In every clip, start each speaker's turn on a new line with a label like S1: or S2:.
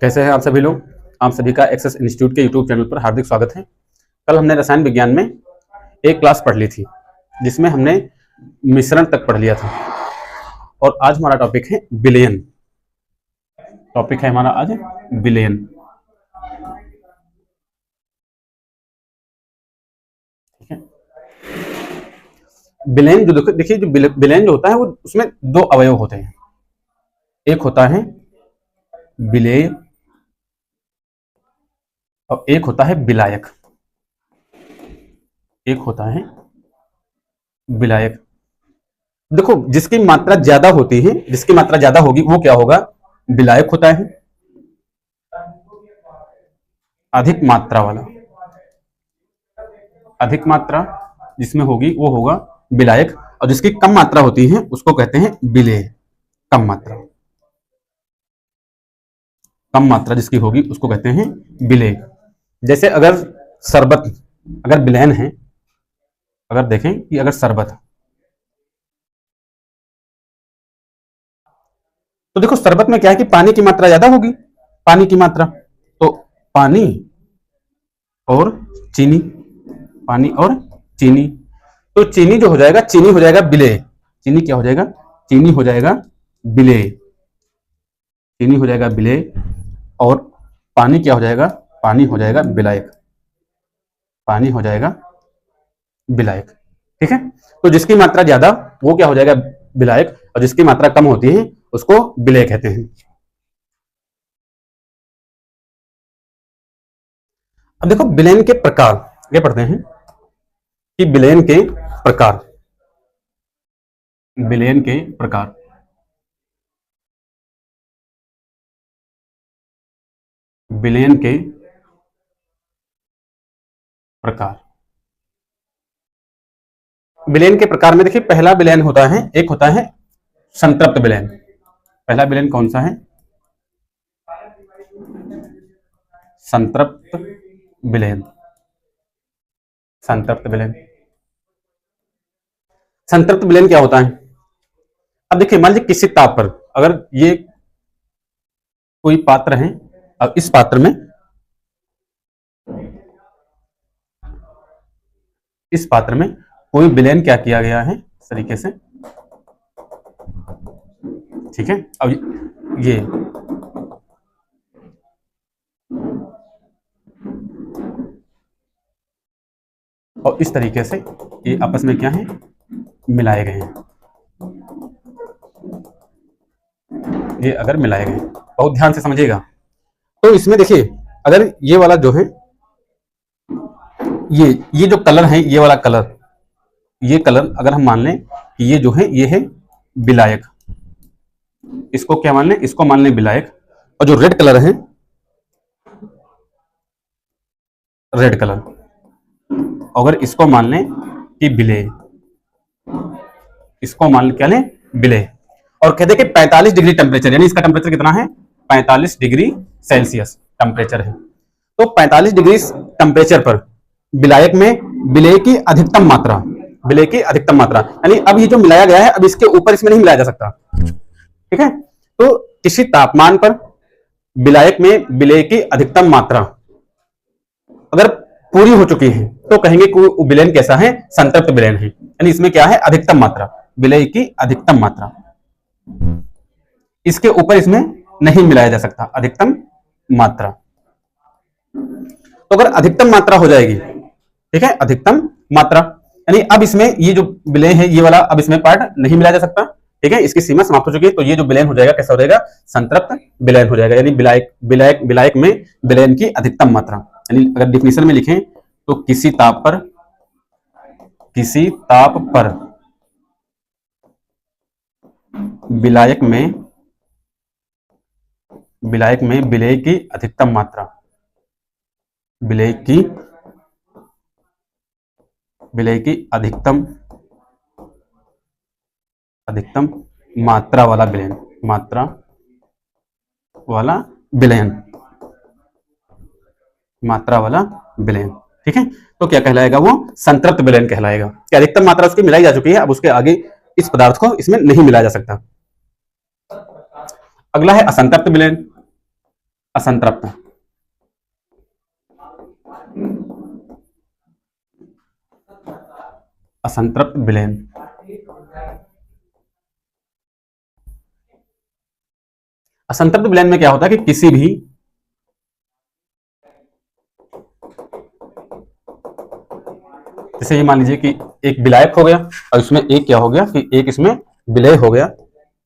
S1: कैसे हैं आप सभी लोग। आप सभी का एक्सेस इंस्टीट्यूट के यूट्यूब चैनल पर हार्दिक स्वागत है। कल हमने रसायन विज्ञान में एक क्लास पढ़ ली थी जिसमें हमने मिश्रण तक पढ़ लिया था और आज हमारा टॉपिक है विलयन। टॉपिक है हमारा आज विलयन। ठीक है, विलयन जो देखिए जो विलयन जो होता है वो उसमें दो अवयव होते हैं। एक होता है विलेय और एक होता है विलायक। एक होता है विलायक। देखो जिसकी मात्रा ज्यादा होती है, जिसकी मात्रा ज्यादा होगी वो क्या होगा, विलायक होता है। अधिक मात्रा वाला, अधिक मात्रा जिसमें होगी वो होगा विलायक, और जिसकी कम मात्रा होती है उसको कहते हैं विलेय। कम मात्रा, कम मात्रा जिसकी होगी उसको कहते हैं विलेय। जैसे अगर शरबत, अगर विलयन है, अगर देखें कि अगर शरबत, तो देखो शरबत में क्या है कि पानी की मात्रा ज्यादा होगी, पानी की मात्रा, तो पानी और चीनी, पानी और चीनी, तो चीनी जो हो जाएगा, चीनी हो जाएगा विलेय। चीनी क्या हो जाएगा, चीनी हो जाएगा विलेय। चीनी हो जाएगा विलेय और पानी क्या हो जाएगा, पानी हो जाएगा विलायक। पानी हो जाएगा विलायक। ठीक है, तो जिसकी मात्रा ज्यादा वो क्या हो जाएगा, विलायक, और जिसकी मात्रा कम होती है उसको विलेय कहते हैं। अब देखो विलयन के प्रकार, ये पढ़ते हैं कि विलयन के प्रकार, विलयन के प्रकार। विलयन के प्रकार, विलयन के प्रकार में देखिए पहला विलयन होता है, एक होता है संतृप्त विलयन। पहला विलयन कौन सा है, संतृप्त विलयन। संतृप्त विलयन, संतृप्त विलयन क्या होता है। अब देखिए मान लीजिए किसी ताप पर अगर ये कोई पात्र है, अब इस पात्र में, इस पात्र में कोई विलयन क्या किया गया है इस तरीके से। ठीक है, अब ये और इस तरीके से ये आपस में क्या है, मिलाए गए हैं। ये अगर मिलाए गए, बहुत ध्यान से समझिएगा। तो इसमें देखिए अगर ये वाला जो है, ये जो कलर है, ये वाला कलर, ये कलर अगर हम मान लें कि ये जो है ये है विलायक, इसको क्या मान लें, इसको मान लें विलायक। और जो रेड कलर है, रेड कलर, अगर इसको मान लें कि विलेय, इसको मान क्या लें, विलेय। और कहते हैं कि 45 डिग्री टेम्परेचर, यानी इसका टेम्परेचर कितना है, 45 डिग्री सेल्सियस टेम्परेचर है। तो 45 डिग्री टेम्परेचर पर विलायक में विलेय की अधिकतम मात्रा, विलेय की अधिकतम मात्रा, यानी अब ये जो मिलाया गया है अब इसके ऊपर इसमें नहीं मिलाया जा सकता। ठीक है, तो किसी तापमान पर विलायक में विलेय की अधिकतम मात्रा अगर पूरी हो चुकी है तो कहेंगे कि विलयन कैसा है, संतृप्त विलयन है। यानी इसमें क्या है, अधिकतम मात्रा, विलेय की अधिकतम मात्रा, इसके ऊपर इसमें नहीं मिलाया जा सकता, अधिकतम मात्रा। तो अगर अधिकतम मात्रा हो जाएगी, ठीक है, अधिकतम मात्रा, यानी अब इसमें ये जो विलय है ये वाला अब इसमें पार्ट नहीं मिलाया जा सकता। ठीक है, इसकी सीमा समाप्त हो चुकी है, तो ये जो विलयन हो जाएगा कैसा हो जाएगा, संतृप्त विलयन हो जाएगा। यानी विलायक, विलायक, विलायक में विलयन की अधिकतम मात्रा, यानी अगर डिफिनेशन में लिखें तो किसी ताप पर, किसी ताप पर विलायक में, विलायक में विलेय की अधिकतम मात्रा, विलेय की, विलेय की अधिकतम, अधिकतम मात्रा वाला विलयन, मात्रा वाला विलयन, मात्रा वाला विलयन। ठीक है, तो क्या कहलाएगा, वो संतृप्त विलयन कहलाएगा कि अधिकतम मात्रा उसकी मिलाई जा चुकी है, अब उसके आगे इस पदार्थ को इसमें नहीं मिलाया जा सकता। अगला है असंतृप्त विलयन। असंतृप्त, असंतृप्त विलयन। असंतृप्त विलयन में क्या होता है कि किसी भी जैसे ये मान लीजिए कि एक विलायक हो गया और इसमें एक क्या हो गया कि एक इसमें विलय हो गया,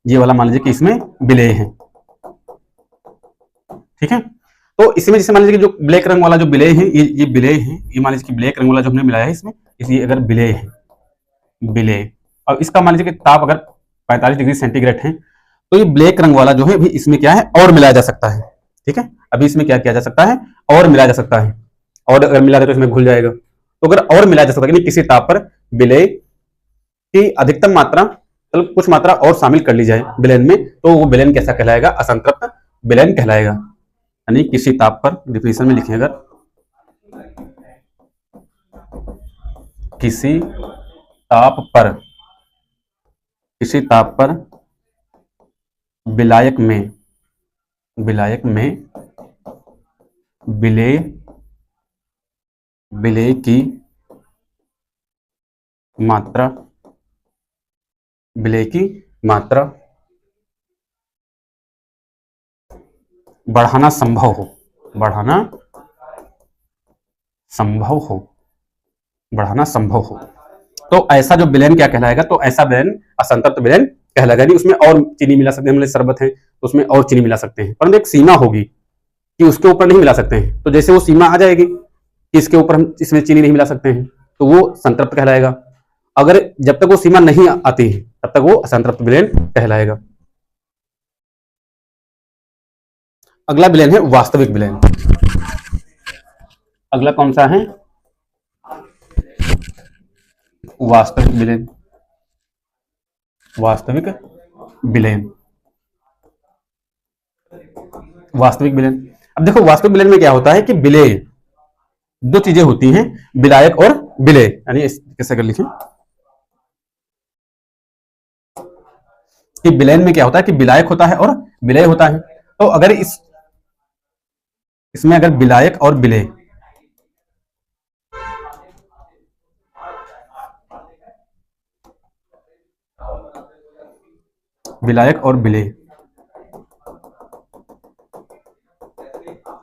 S1: ये वाला मान लीजिए कि इसमें विलय है, ठीक है। तो इसमें जैसे मान लीजिए कि जो ब्लैक रंग वाला जो विलय है ये विलय है, ये मान लीजिए कि ब्लैक रंग वाला जो हमने मिलाया है इसमें, इसलिए अगर विलय है, विलय, और इसका मान लीजिए कि ताप अगर 45 डिग्री सेंटीग्रेड है, तो ये ब्लैक रंग वाला जो है भी इसमें क्या है और मिलाया जा सकता है, ठीक है। अभी इसमें क्या किया जा सकता है और मिलाया जा सकता है, और अगर मिला दे तो इसमें घुल जाएगा, तो अगर और मिलाया जा सकता है किसी ताप पर विलय की अधिकतम मात्रा, मतलब कुछ मात्रा और शामिल कर ली जाए विलयन में, तो वो विलयन कैसा कहलाएगा, असंतृप्त विलयन कहलाएगा। यानी किसी ताप पर, डिफिनेशन में लिखें अगर, किसी ताप पर, किसी ताप पर विलायक में, विलायक में विलय, विलय की मात्रा, विलय की मात्रा बढ़ाना संभव हो, बढ़ाना संभव हो, बढ़ाना संभव हो, तो ऐसा जो विलयन क्या कहलाएगा, तो ऐसा विलयन असंतृप्त विलयन कहलाएगा। यानी उसमें और चीनी मिला सकते हैं, मतलब शरबत है तो उसमें और चीनी मिला सकते हैं, परंतु एक सीमा होगी कि उसके ऊपर नहीं मिला सकते हैं। तो जैसे वो सीमा आ जाएगी कि इसके ऊपर हम इसमें चीनी नहीं मिला सकते हैं, तो वो संतृप्त कहलाएगा। अगर जब तक वो सीमा नहीं आती है तब तक वो असंतृप्त विलयन कहलाएगा। अगला विलयन है वास्तविक विलयन। अगला कौन सा है, वास्तविक विलयन, वास्तविक विलयन, वास्तविक विलयन। अब देखो वास्तविक विलयन में क्या होता है कि विलय, दो चीजें होती हैं, विलायक और विलय, यानी कैसे कर लिखें कि विलयन में क्या होता है कि विलायक होता है और विलय होता है। तो अगर इसमें अगर विलायक और विलय, विलायक और विलय,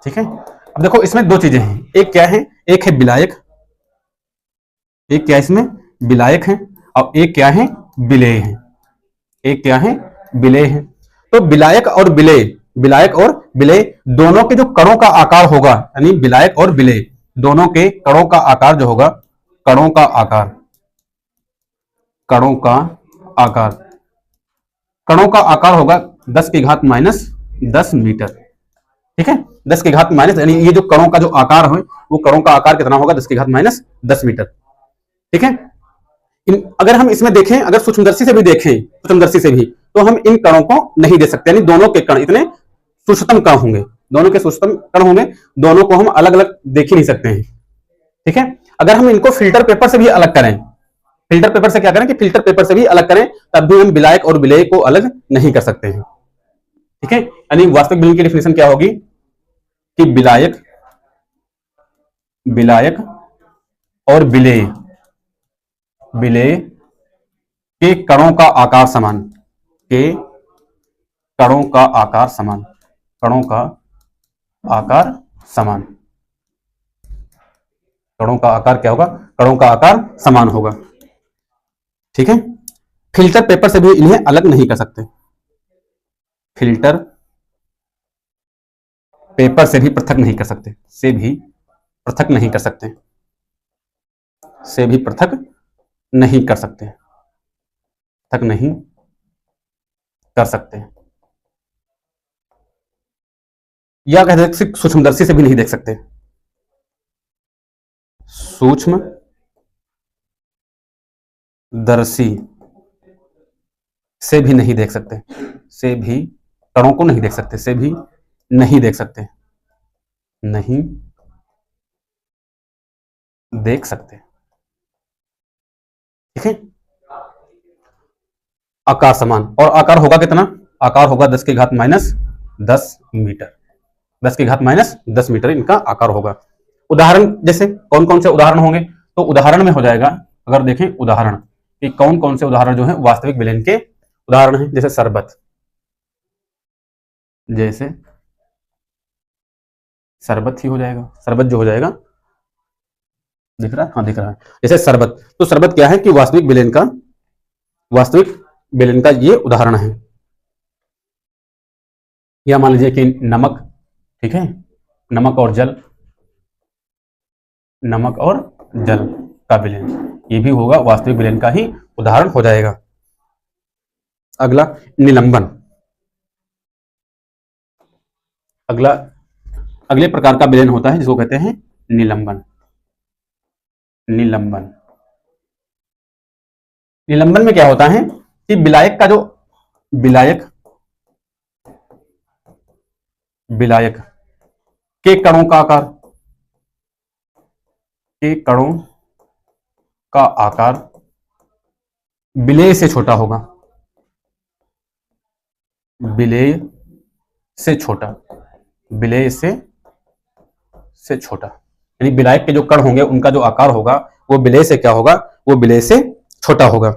S1: ठीक है। अब देखो इसमें दो चीजें हैं, एक क्या है, एक है विलायक, एक क्या इसमें विलायक है, और एक क्या है विलय है, एक क्या है विलय है। तो विलायक और विलय, विलायक और विलय दोनों के जो कणों का आकार होगा, यानी विलायक और विलय दोनों के कणों का आकार जो होगा, कणों का आकार, कणों का आकार, कणों का आकार होगा 10 की घात -10 मीटर, ठीक है। 10 की घात माइनस, यानी ये जो कणों का जो आकार है वो कणों का आकार कितना होगा, 10 की घात -10 मीटर, ठीक है। अगर हम इसमें देखें, अगर सूक्ष्मदर्शी से भी देखें, सूक्ष्मदर्शी से भी, तो हम इन कणों को नहीं दे सकते, यानी दोनों के कण इतने सूक्ष्मतम कण होंगे, दोनों के सूक्ष्मतम कण होंगे, दोनों को हम अलग अलग देख ही नहीं सकते हैं, ठीक है। अगर हम इनको फिल्टर पेपर से भी अलग करें, फिल्टर पेपर से क्या करें कि फिल्टर पेपर से भी अलग करें, तब भी हम विलायक और विलय को अलग नहीं कर सकते हैं, ठीक है। यानी वास्तविक विलयन की डेफिनेशन क्या होगी कि विलायक, विलायक और विलय, विलय के कणों का आकार समान, के कणों का आकार समान, कणों का आकार समान, कणों का आकार क्या होगा, कणों का आकार समान होगा, ठीक है। फिल्टर पेपर से भी इन्हें अलग नहीं कर सकते, फिल्टर पेपर से भी पृथक नहीं कर सकते, से भी पृथक नहीं कर सकते, से भी पृथक नहीं कर सकते, पृथक नहीं कर सकते, या कह सकते सूक्ष्मदर्शी से भी नहीं देख सकते, सूक्ष्म दर्शी से भी नहीं देख सकते, से भी कणों को नहीं देख सकते, से भी नहीं देख सकते, नहीं देख सकते, ठीक है। आकार समान, और आकार होगा कितना, आकार होगा 10 की घात -10 मीटर, 10 की घात माइनस 10 मीटर इनका आकार होगा। उदाहरण जैसे कौन कौन से उदाहरण होंगे, तो उदाहरण में हो जाएगा, अगर देखें उदाहरण कि कौन कौन से उदाहरण जो है वास्तविक विलयन के उदाहरण हैं, जैसे शरबत, जैसे शरबत ही हो जाएगा, शरबत जो हो जाएगा, दिख रहा है, हाँ दिख रहा है, जैसे शरबत, तो शरबत क्या है कि वास्तविक विलयन का ये उदाहरण है। या मान लीजिए कि नमक, ठीक है, नमक और जल का विलयन, ये भी होगा वास्तविक विलयन का ही उदाहरण हो जाएगा। अगला निलंबन, अगले प्रकार का विलयन होता है जिसको कहते हैं निलंबन। निलंबन में क्या होता है कि विलायक के कणों का आकार विलेय से छोटा होगा, विलेय से छोटा, यानी विलायक के जो कण होंगे उनका जो आकार होगा वो विलेय से क्या होगा, वो विलेय से छोटा होगा।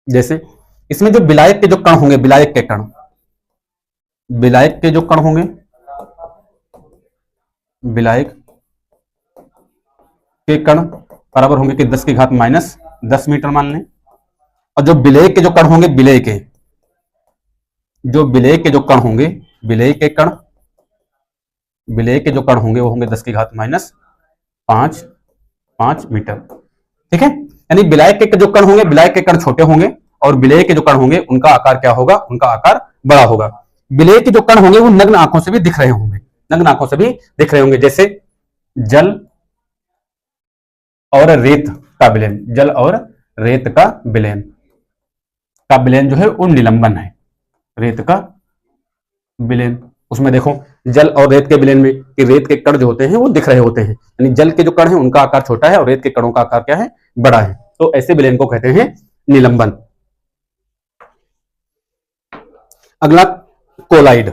S1: जैसे इसमें जो विलायक के जो कण होंगे, विलायक के जो कण होंगे, विलायक के कण बराबर होंगे कि 10 की घात माइनस 10 मीटर मान लें, और जो विलेय के जो कण होंगे, विलेय के जो कण होंगे, विलेय के जो कण होंगे वो होंगे 10 की घात माइनस 5 मीटर, ठीक है। यानी विलायक के जो कण होंगे, विलायक के कण छोटे होंगे और विलेय के जो कण होंगे उनका आकार क्या होगा, उनका आकार बड़ा होगा। विलेय के जो कण होंगे वो नग्न आंखों से भी दिख रहे होंगे, जैसे जल और रेत का विलयन जो है वो निलंबन है, रेत का विलयन। उसमें देखो जल और रेत के विलयन में कि रेत के कण जो होते हैं वो दिख रहे होते हैं, यानी जल के जो कण है उनका आकार छोटा है और रेत के कणों का आकार क्या है, बड़ा है, तो ऐसे विलयन को कहते हैं निलंबन। अगला कोलाइड,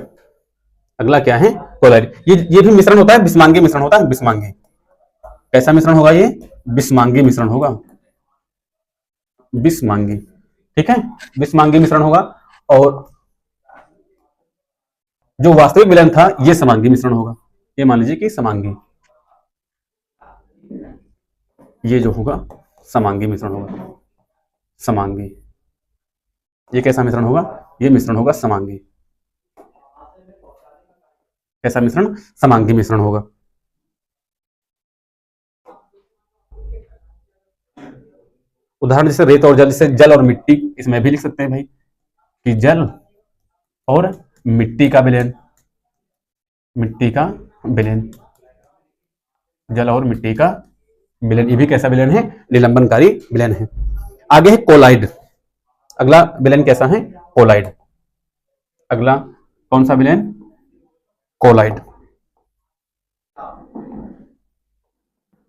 S1: अगला क्या है, कोलाइड। ये भी मिश्रण होता है, बिस्मांगी मिश्रण होता है, बिस्मांगी। कैसा मिश्रण होगा ये, बिस्मांगी मिश्रण होगा, बिस्मांगी, ठीक है, बिस्मांगी मिश्रण होगा। और जो वास्तविक विलयन था ये समांगी मिश्रण होगा, ये मान लीजिए कि समांगी, ये जो होगा समांगी मिश्रण होगा, समांगी। ये कैसा मिश्रण होगा, ये मिश्रण होगा समांगी। कैसा मिश्रण, समांगी मिश्रण होगा। उदाहरण जैसे रेत और जल, जैसे जल और मिट्टी, इसमें भी लिख सकते हैं भाई कि जल और मिट्टी का विलयन, जल और मिट्टी का विलयन, ये भी कैसा विलयन है, निलंबनकारी विलयन है। आगे है कोलाइड। अगला विलयन कैसा है, कोलाइड। अगला कौन सा विलयन, कोलाइड।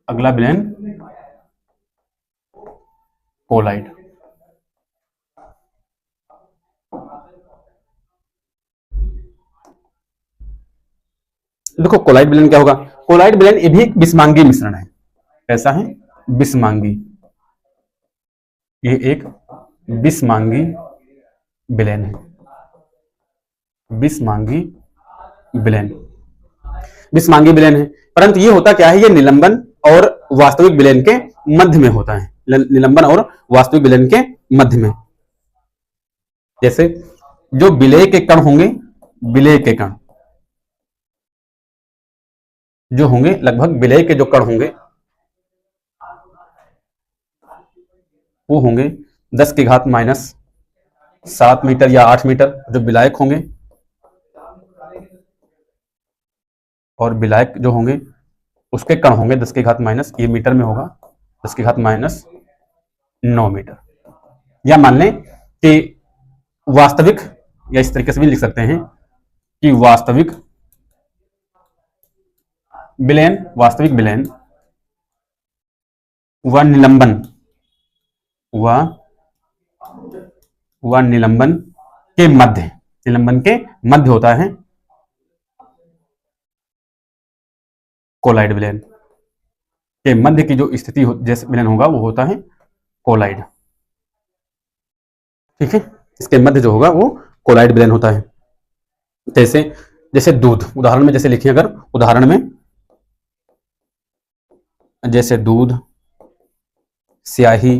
S1: अगला विलयन कोलाइड। देखो कोलाइड विलयन क्या होगा, कोलाइड विलयन ये भी एक बिस्मांगी मिश्रण है। कैसा है, बिस्मांगी, ये एक बिस्मांगी विलयन है, बिस्मांगी विलयन है। परंतु ये होता क्या है, ये निलंबन और वास्तविक विलयन के मध्य में होता है, निलंबन और वास्तविक विलयन के मध्य में। जैसे जो विलेय के कण होंगे, विलेय के कण जो होंगे, लगभग विलेय के जो कण होंगे वो होंगे 10 की घात माइनस 7 मीटर या 8 मीटर जो विलायक होंगे, और विलायक जो होंगे उसके कण होंगे 10 की घात माइनस, ये मीटर में होगा, 10 की घात माइनस 9 मीटर। या मान लें कि वास्तविक, या इस तरीके से भी लिख सकते हैं कि वास्तविक विलयन व निलंबन के मध्य होता है, कोलाइड विलयन के मध्य की जो स्थिति जैसे विलयन होगा वो होता है कोलाइड। ठीक है, इसके मध्य जो होगा वो कोलाइड विलयन होता है। जैसे जैसे दूध, उदाहरण में जैसे लिखिए, अगर उदाहरण में जैसे दूध, स्याही,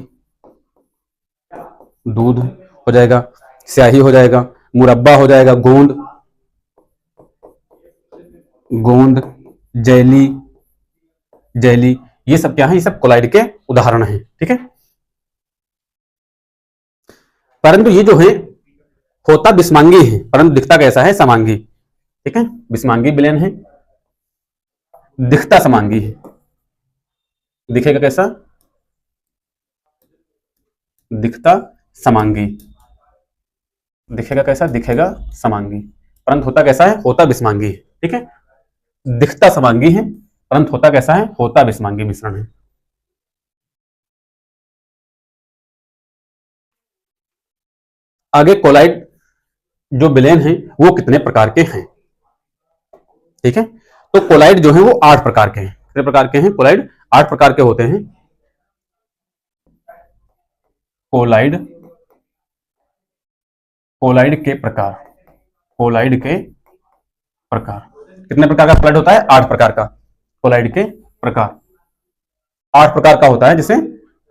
S1: दूध हो जाएगा, स्याही हो जाएगा, मुरब्बा हो जाएगा, गोंद, गोंद, जेली, जेली, ये सब क्या है? ये सब कोलाइड के उदाहरण हैं। ठीक है, परंतु ये जो है होता बिस्मांगी है, परंतु दिखता कैसा है? समांगी। ठीक है, बिस्मांगी विलयन है, दिखता समांगी है। दिखेगा कैसा? दिखता समांगी। दिखेगा कैसा? दिखेगा समांगी। परंतु होता कैसा है? होता बिस्मांगी है। ठीक है, दिखता समांगी है, परंतु होता कैसा है? होता बिस्मांगी मिश्रण है। आगे कोलाइड जो विलयन है वो कितने प्रकार के हैं? ठीक है, तो कोलाइड जो है वो 8 प्रकार के हैं। कितने प्रकार के हैं? कोलाइड 8 प्रकार के होते हैं। कोलाइड, कोलाइड के प्रकार, कोलाइड के प्रकार, कितने प्रकार का कोलाइड होता है? 8 प्रकार का कोलाइड के प्रकार, 8 प्रकार का होता है। जैसे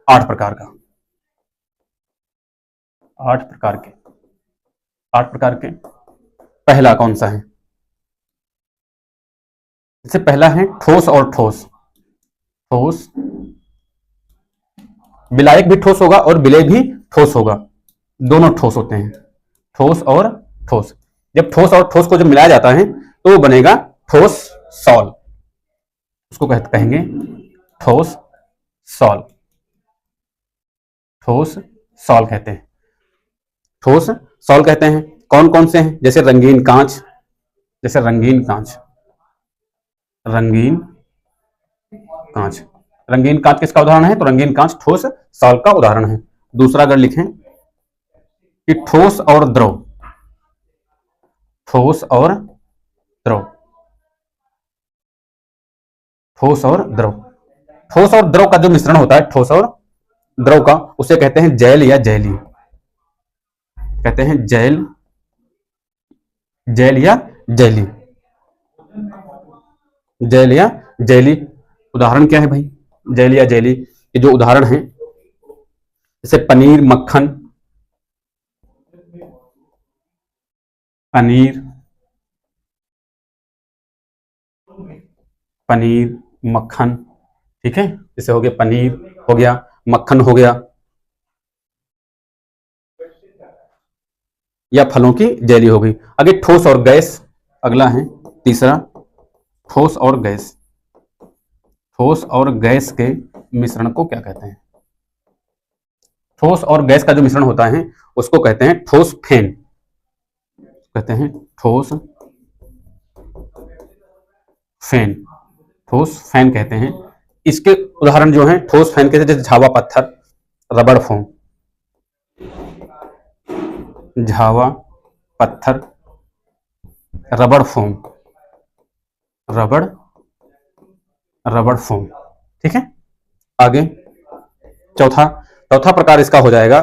S1: 8 प्रकार का, 8 प्रकार के, 8 प्रकार के। पहला कौन सा है? जैसे पहला है ठोस और ठोस। ठोस, विलायक भी ठोस होगा और विलेय भी ठोस होगा, दोनों ठोस होते हैं। ठोस और ठोस, जब ठोस और ठोस को जब मिलाया जाता है तो वो बनेगा ठोस सॉल, उसको कहेंगे ठोस सॉल। ठोस सॉल कहते हैं, ठोस सॉल कहते हैं। कौन कौन से हैं? जैसे रंगीन कांच, जैसे रंगीन कांच, रंगीन कांच, रंगीन कांच किसका उदाहरण है? तो रंगीन कांच ठोस सॉल का उदाहरण है। दूसरा अगर लिखें कि ठोस और द्रव, ठोस और द्रव, ठोस और द्रव, ठोस और द्रव का जो मिश्रण होता है, ठोस और द्रव का, उसे कहते हैं जैल या जैली। कहते हैं जैल, जैल या जैली, जैल या जैली। उदाहरण क्या है भाई जैल या जैली के? जो उदाहरण है जैसे पनीर, मक्खन, पनीर, पनीर, मक्खन। ठीक है, जैसे हो गया पनीर, हो गया मक्खन, हो गया, या फलों की जैली हो गई। आगे ठोस और गैस, अगला है तीसरा, ठोस और गैस। ठोस और गैस के मिश्रण को क्या कहते हैं? ठोस और गैस का जो मिश्रण होता है उसको कहते हैं ठोस फेन, कहते हैं ठोस फेन, ठोस फैन कहते हैं। इसके उदाहरण जो हैं ठोस फैन के, जैसे झावा पत्थर, रबड़ फोम, झावा पत्थर, रबड़ फोम, रबड़, रबड़ फोम। ठीक है, आगे चौथा, चौथा प्रकार इसका हो जाएगा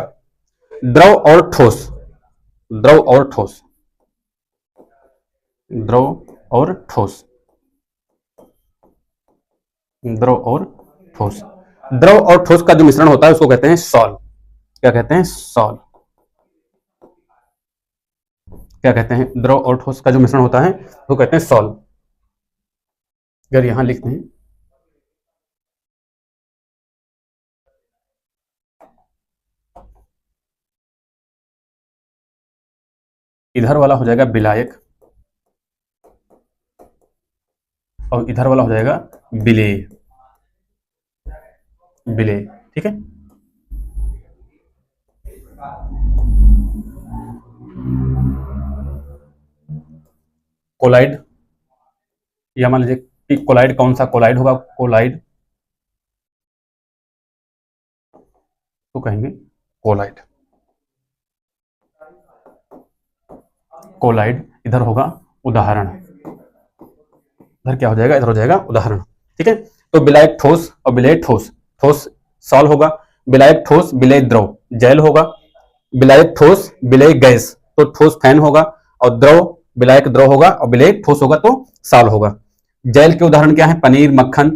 S1: द्रव और ठोस, द्रव और ठोस, द्रव और ठोस, द्रव और ठोस। द्रव और ठोस का जो मिश्रण होता है उसको कहते हैं सॉल। क्या कहते हैं? सॉल। क्या कहते हैं? द्रव और ठोस का जो मिश्रण होता है वो कहते हैं सॉल। अगर यहां लिखते हैं इधर वाला हो जाएगा विलायक और इधर वाला हो जाएगा विलेय, विलेय। ठीक है, कोलाइड, या मान लीजिए कि कोलाइड कौन सा कोलाइड होगा? कोलाइड तो कहेंगे कोलाइड, कोलाइड। इधर होगा उदाहरण, इधर क्या हो जाएगा? इधर हो जाएगा उदाहरण। ठीक है। तो विलायक ठोस और विलेय ठोस, ठोस सॉल होगा, विलायक ठोस विलेय द्रव जैल होगा, विलायक ठोस विलेय गैस तो ठोस फैन होगा, और द्रव विलायक द्रव होगा, और विलेय ठोस होगा तो साल होगा। जैल के उदाहरण क्या है? पनीर, मक्खन।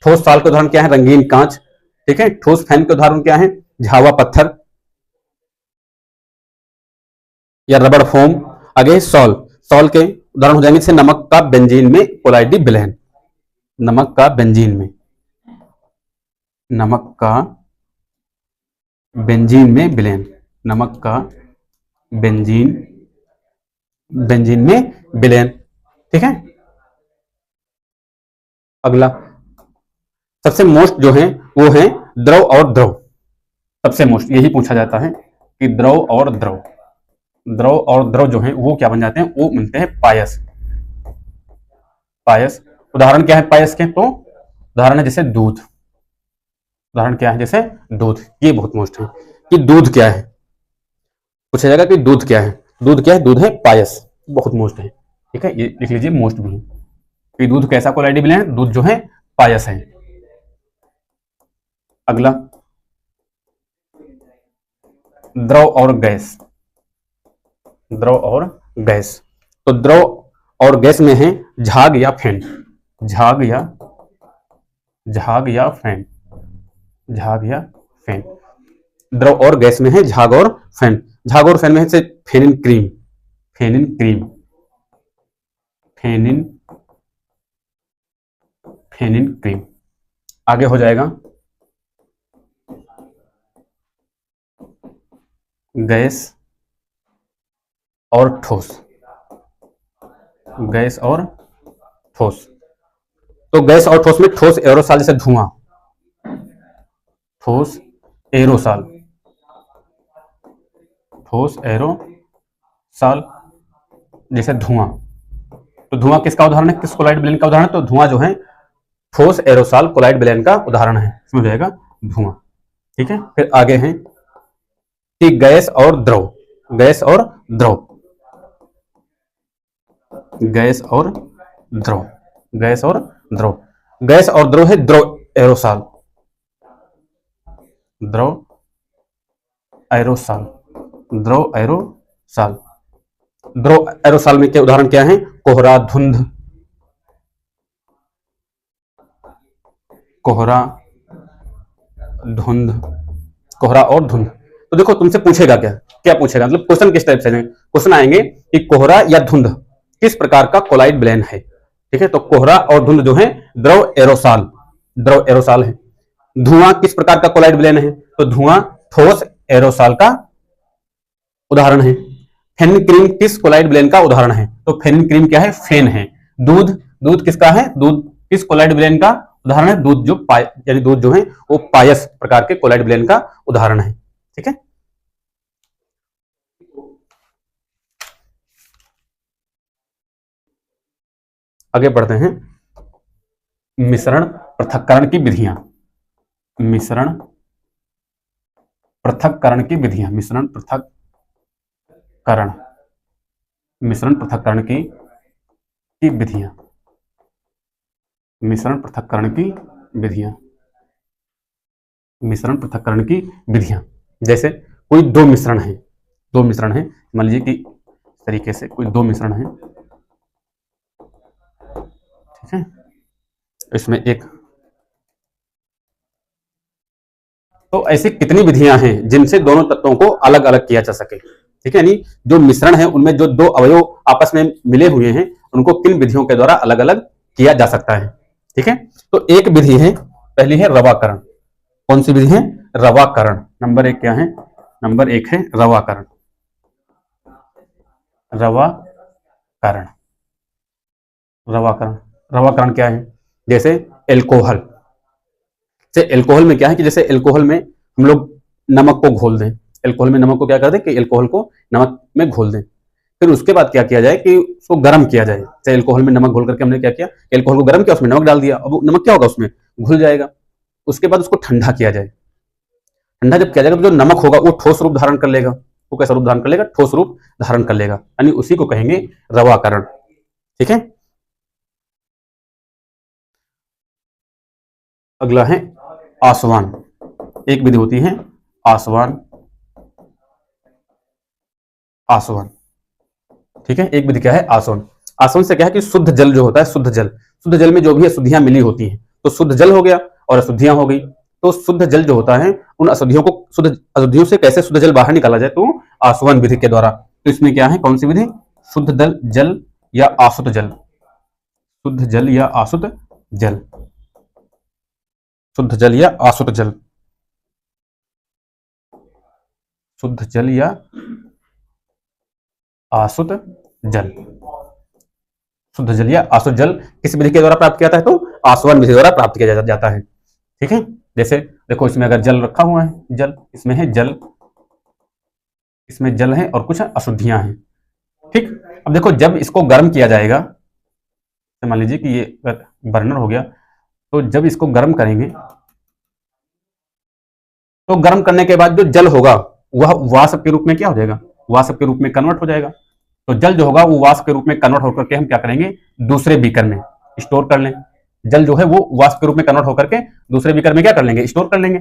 S1: ठोस साल के उदाहरण क्या है? रंगीन कांच। ठीक है। ठोस फैन के उदाहरण क्या है? झावा पत्थर या रबड़ फोम। आगे सॉल, सॉल के उदाहरण हो जाएंगे जैसे नमक का बेंजीन में कोलाइडी विलयन, नमक का बेंजीन में, नमक का बेंजीन में विलयन, नमक का बेंजीन, बेंजीन में विलयन। ठीक है। अगला सबसे मोस्ट जो है वो है द्रव और द्रव। सबसे मोस्ट यही पूछा जाता है कि द्रव और द्रव, द्रव और द्रव जो है वो क्या बन जाते हैं? वो मिलते हैं पायस। पायस उदाहरण क्या है पायस के? तो उदाहरण है जैसे दूध, उदाहरण क्या है? जैसे दूध। ये बहुत मोस्ट है कि दूध क्या है, पूछा जाएगा कि दूध क्या है। दूध क्या है? दूध है पायस, बहुत मोस्ट है। ठीक है, ये लिख लीजिए, मोस्ट भी है कि दूध कैसा कोलाइडी विलयन है? दूध जो है पायस है। अगला द्रव और गैस, द्रव और गैस। तो द्रव और गैस में है झाग या फैन, झाग या, झाग या फैन, झाग या फैन। द्रव और गैस में है झाग और फैन। झाग और फैन में है फेनिन क्रीम, फेनिन क्रीम, फेनिन, फेनिन क्रीम। आगे हो जाएगा गैस और ठोस, गैस और ठोस। तो गैस और ठोस में ठोस एरोसॉल जैसे धुआं, ठोस एरोसॉल, ठोस एरोसॉल जैसे धुआं। तो धुआं किसका उदाहरण है? किस कोलाइड विलयन का उदाहरण है? तो धुआं जो है ठोस एरोसॉल कोलाइड विलयन का उदाहरण है, इसमें हो जाएगा धुआं। ठीक है। फिर आगे है कि गैस और द्रव, गैस और द्रव, गैस और द्रव, गैस और द्रव। गैस और द्रव है द्रव एरोसॉल, द्रव एरोसॉल, द्रव एरोसॉल। द्रव एरोसॉल में के उदाहरण क्या है? कोहरा, धुंध, कोहरा, धुंध, कोहरा और धुंध। तो देखो तुमसे पूछेगा क्या, क्या पूछेगा, मतलब क्वेश्चन किस टाइप से? क्वेश्चन आएंगे कि कोहरा या धुंध किस प्रकार का कोलाइड विलयन है। ठीक है। तो कोहरा और धुंध जो है द्रव एरोसॉल, द्रव एरोसॉल है। धुआं किस प्रकार का कोलाइड विलयन है? तो धुआं ठोस एरोसॉल का उदाहरण है। फेनिन क्रीम किस कोलाइड विलयन का उदाहरण है? तो फेनिन क्रीम क्या है? फेन है। दूध, दूध किसका है? दूध किस कोलाइड विलयन का उदाहरण है? दूध जो यानी दूध जो है वो पायस प्रकार के कोलाइड विलयन का उदाहरण है। ठीक है। आगे बढ़ते हैं। मिश्रण पृथक्करण की विधियां, मिश्रण पृथक्करण की विधियां, मिश्रण पृथक्करण, मिश्रण पृथक्करण की विधियां, मिश्रण पृथक्करण की विधियां, मिश्रण पृथक्करण की विधियां। जैसे कोई दो मिश्रण है, दो मिश्रण है, मान लीजिए कि इस तरीके से कोई दो मिश्रण है। ठीक है। इसमें एक, तो ऐसी कितनी विधियां हैं जिनसे दोनों तत्वों को अलग अलग किया जा सके। ठीक है। यानी जो मिश्रण है उनमें जो दो अवयव आपस में मिले हुए हैं उनको किन विधियों के द्वारा अलग अलग किया जा सकता है। ठीक है। तो एक विधि है, पहली है रवाकरण। कौन सी विधि है? रवाकरण। नंबर एक क्या है? नंबर एक है रवाकरण, रवाकरण, रवाकरण। रवाकरण क्या है? जैसे एल्कोहल, से एल्कोहल में क्या है कि जैसे एल्कोहल में हम लोग नमक को घोल दें, एल्कोहल में नमक को क्या कर दें कि एल्कोहल को नमक में घोल दें, फिर उसके बाद क्या किया जाए कि उसको गर्म किया जाए। जैसे एल्कोहल में नमक घोल करके हमने क्या किया, एल्कोहल को गर्म किया, उसमें नमक डाल दिया, अब नमक क्या होगा? उसमें घुल जाएगा। उसके बाद उसको ठंडा किया जाए। ठंडा जब किया जाएगा तो जो नमक होगा वो ठोस रूप धारण कर लेगा। वो कैसा रूप धारण कर लेगा? ठोस रूप धारण कर लेगा, यानी उसी को कहेंगे रवाकरण। ठीक है। अगला है आसवान। एक विधि होती है आसवान, आसवान, ठीक है। एक विधि क्या है आसवन। आसवन से क्या है कि शुद्ध जल जो होता है, शुद्ध जल में जो भी अशुद्धियां मिली होती हैं, तो शुद्ध जल हो गया और अशुद्धियां हो गई। तो शुद्ध जल जो होता है, उन अशुद्धियों से कैसे शुद्ध जल बाहर निकाला जाए, तो आसवन विधि के द्वारा। तो इसमें क्या है, कौन सी विधि, शुद्ध जल या आसुत जल, शुद्ध जल या आसुत जल, शुद्ध जल या आसुत जल, शुद्ध जल या आसुत जल, शुद्ध जल या आसुत जल किस विधि के द्वारा प्राप्त किया जाता है, तो आसवन विधि द्वारा प्राप्त किया जाता है, ठीक है। जैसे देखो, इसमें अगर जल रखा हुआ है, जल, इसमें है जल, इसमें जल है और कुछ अशुद्धियां हैं, ठीक। अब देखो, जब इसको गर्म किया जाएगा, तो मान लीजिए कि ये बर्नर हो गया, तो जब इसको गर्म करेंगे, तो गर्म करने के बाद जो जल होगा वह वाष्प के रूप में क्या हो जाएगा, वाष्प के रूप में कन्वर्ट हो जाएगा। तो जल जो होगा वो वाष्प के रूप में कन्वर्ट होकर के हम क्या करेंगे, दूसरे बीकर में स्टोर कर लें। जल जो है वो वाष्प के रूप में कन्वर्ट होकर के दूसरे बीकर में क्या कर लेंगे, स्टोर कर लेंगे,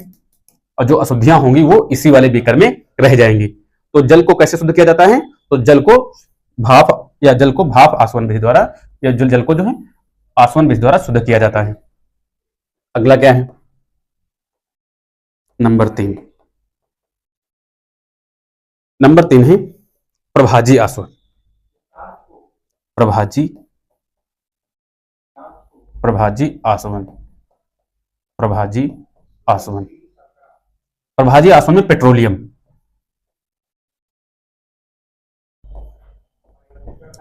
S1: और जो अशुद्धियां होंगी वो इसी वाले बीकर में रह जाएंगी। तो जल को कैसे शुद्ध किया जाता है, तो जल को भाप आसवन विधि द्वारा, या जल को जो है आसवन विधि द्वारा शुद्ध किया जाता है। अगला क्या है, नंबर 3। नंबर 3 है प्रभाजी आसवन। प्रभाजी आसवन, प्रभाजी आसवन, प्रभाजी आसवन में पेट्रोलियम,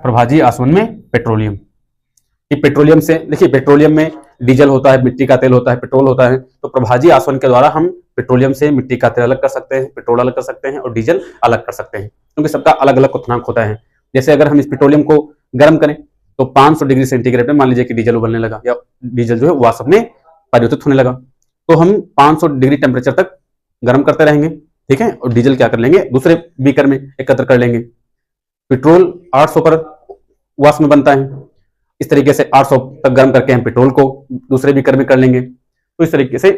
S1: प्रभाजी आसवन में पेट्रोलियम, कि पेट्रोलियम से, देखिए पेट्रोलियम में डीजल होता है, मिट्टी का तेल होता है, पेट्रोल होता है। तो प्रभाजी आसवन के द्वारा हम पेट्रोलियम से मिट्टी का तेल अलग कर सकते हैं, पेट्रोल अलग कर सकते हैं और डीजल अलग कर सकते हैं, क्योंकि सबका अलग अलग क्वथनांक होता है। जैसे अगर हम इस पेट्रोलियम को गर्म करें तो 500 डिग्री सेंटीग्रेड में मान लीजिए कि डीजल उबलने लगा, या डीजल जो है वाष्प में परिवर्तित होने लगा, तो हम 500 डिग्री टेम्परेचर तक गर्म करते रहेंगे, ठीक है। और डीजल क्या कर लेंगे, दूसरे बीकर में एकत्र कर लेंगे। पेट्रोल 800 पर वाष्प में बनता है, इस तरीके से 800 तक गर्म करके हम पेट्रोल को दूसरे बीकर में कर लेंगे। तो इस तरीके से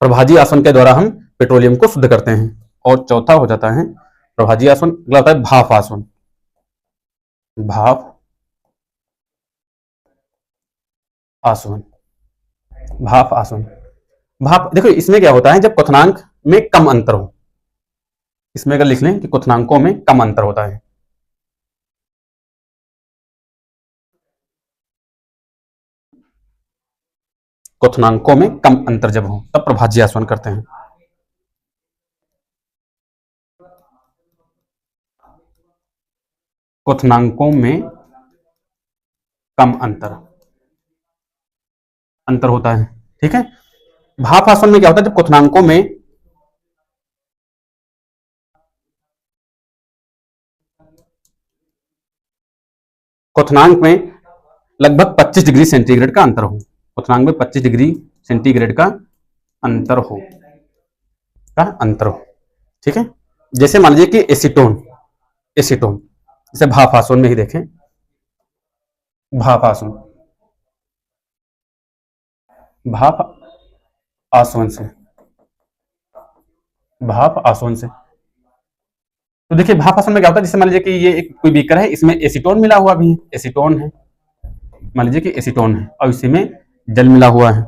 S1: प्रभाजी आसवन के द्वारा हम पेट्रोलियम को शुद्ध करते हैं। और चौथा हो जाता है प्रभाजी आसवन, अगला होता है भाप आसवन। भाप आसवन, भाप आसवन, भाप, देखो इसमें क्या होता है, जब क्वथनांक में कम अंतर हो, इसमें अगर लिख लें कि क्वथनांकों में कम अंतर होता है, क्वथनांकों में कम अंतर जब हो तब प्रभाजी आसवन करते हैं। क्वथनांकों में कम अंतर होता है, ठीक है। भाप आसवन में क्या होता है, जब क्वथनांकों में लगभग 25 डिग्री सेंटीग्रेड का अंतर हो, क्वथनांक में 25 डिग्री सेंटीग्रेड का अंतर हो, ठीक है। जैसे मान लीजिए कि एसीटोन, जैसे भाप आसवन में ही देखें, भाप आसवन, भाप आसवन से, तो देखिए भाप आसवन में क्या होता है, जैसे मान लीजिए कि ये एक कोई बीकर है, इसमें एसीटोन मिला हुआ भी है, एसीटोन है, मान लीजिए कि एसीटोन है और इसी में जल मिला हुआ है,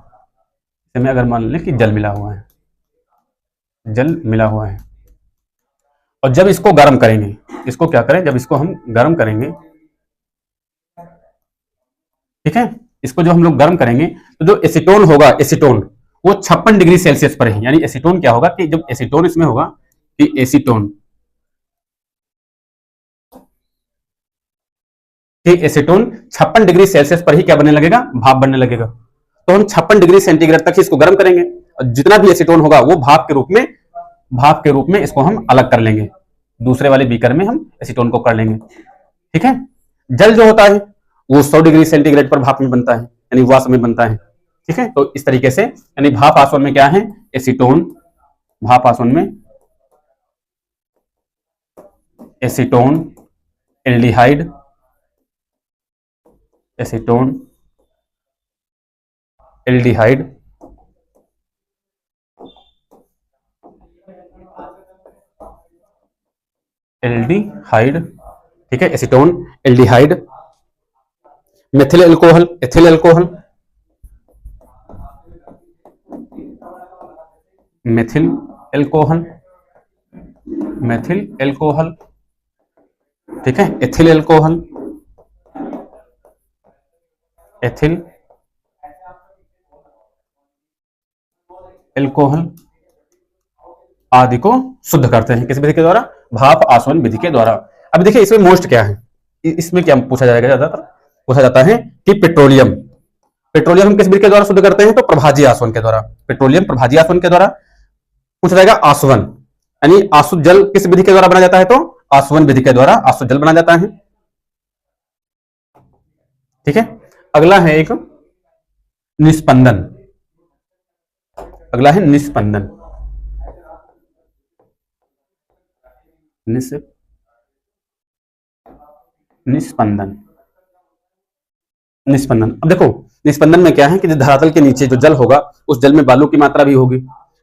S1: इसमें अगर मान लें कि जल मिला हुआ है, और जब इसको गर्म करेंगे, इसको क्या करें, जब इसको हम गर्म करेंगे, ठीक है, इसको जो हम लोग गर्म करेंगे तो जो एसीटोन होगा, एसीटोन वो 56 डिग्री सेल्सियस पर ही, यानी एसीटोन क्या होगा कि जब एसीटोन इसमें होगा कि एसीटोन 56 डिग्री सेल्सियस पर ही क्या बनने लगेगा, भाप बनने लगेगा। तो हम 56 डिग्री सेंटीग्रेड तक ही इसको गर्म करेंगे और जितना भी एसीटोन होगा वो भाप के रूप में इसको हम अलग कर लेंगे, दूसरे वाले बीकर में हम एसीटोन को कर लेंगे, ठीक है। जल जो होता है वो 100 डिग्री सेंटीग्रेड पर भाप में बनता है, यानी वाष्प में बनता है, ठीक है। तो इस तरीके से, यानी भाप आसवन में क्या है, एसीटोन, भाप आसवन में acetone, aldehyde, acetone, aldehyde aldehyde, ठीक है, acetone, aldehyde, methyl alcohol, ethyl alcohol, methyl alcohol, methyl alcohol, ठीक है, एथिल एल्कोहल, एथिल एल्कोहल आदि को शुद्ध करते हैं किस विधि के द्वारा? भाप आसवन विधि के द्वारा। अब देखिए इसमें मोस्ट क्या है, इसमें क्या पूछा जाएगा, ज्यादातर पूछा जाता है कि पेट्रोलियम, पेट्रोलियम हम किस विधि के द्वारा शुद्ध करते हैं? तो प्रभाजी आसवन के द्वारा, पेट्रोलियम प्रभाजी आसवन के द्वारा। पूछा जाएगा आसवन, यानी आसु जल किस विधि के द्वारा बना जाता है? तो आसवन विधि के द्वारा आसु जल बना जाता है, ठीक है। अगला है एक निस्पंदन, अगला है निस्पंदन, निस्पंदन, निस्पंदन। अब देखो निस्पंदन में क्या है कि धरातल के नीचे जो जल होगा उस जल में बालू की मात्रा भी होगी,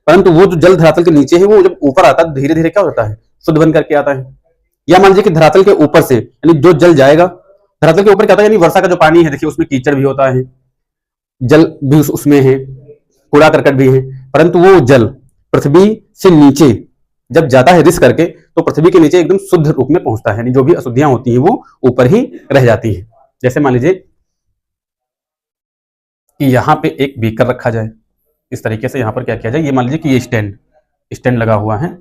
S1: परंतु वो जो जल धरातल के नीचे है वो जब ऊपर आता है धीरे धीरे क्या होता है? शुद्ध बन करके आता है। या मान लीजिए कि धरातल के ऊपर से, यानी जो जल जाएगा धरातल के ऊपर क्या होता है, यानी वर्षा का जो पानी है देखिए उसमें कीचड़ भी होता है, जल भी उसमें है, कूड़ा करकट भी है, परंतु वो जल पृथ्वी से नीचे जब जाता है रिस करके तो पृथ्वी के नीचे एकदम शुद्ध रूप में पहुंचता है, यानी जो भी अशुद्धियां होती हैं वो ऊपर ही रह जाती है। जैसे मान लीजिए कि यहां पे एक बीकर रखा जाए, इस तरीके से यहां पर क्या किया जाए, ये मान लीजिए कि ये स्टैंड लगा हुआ है,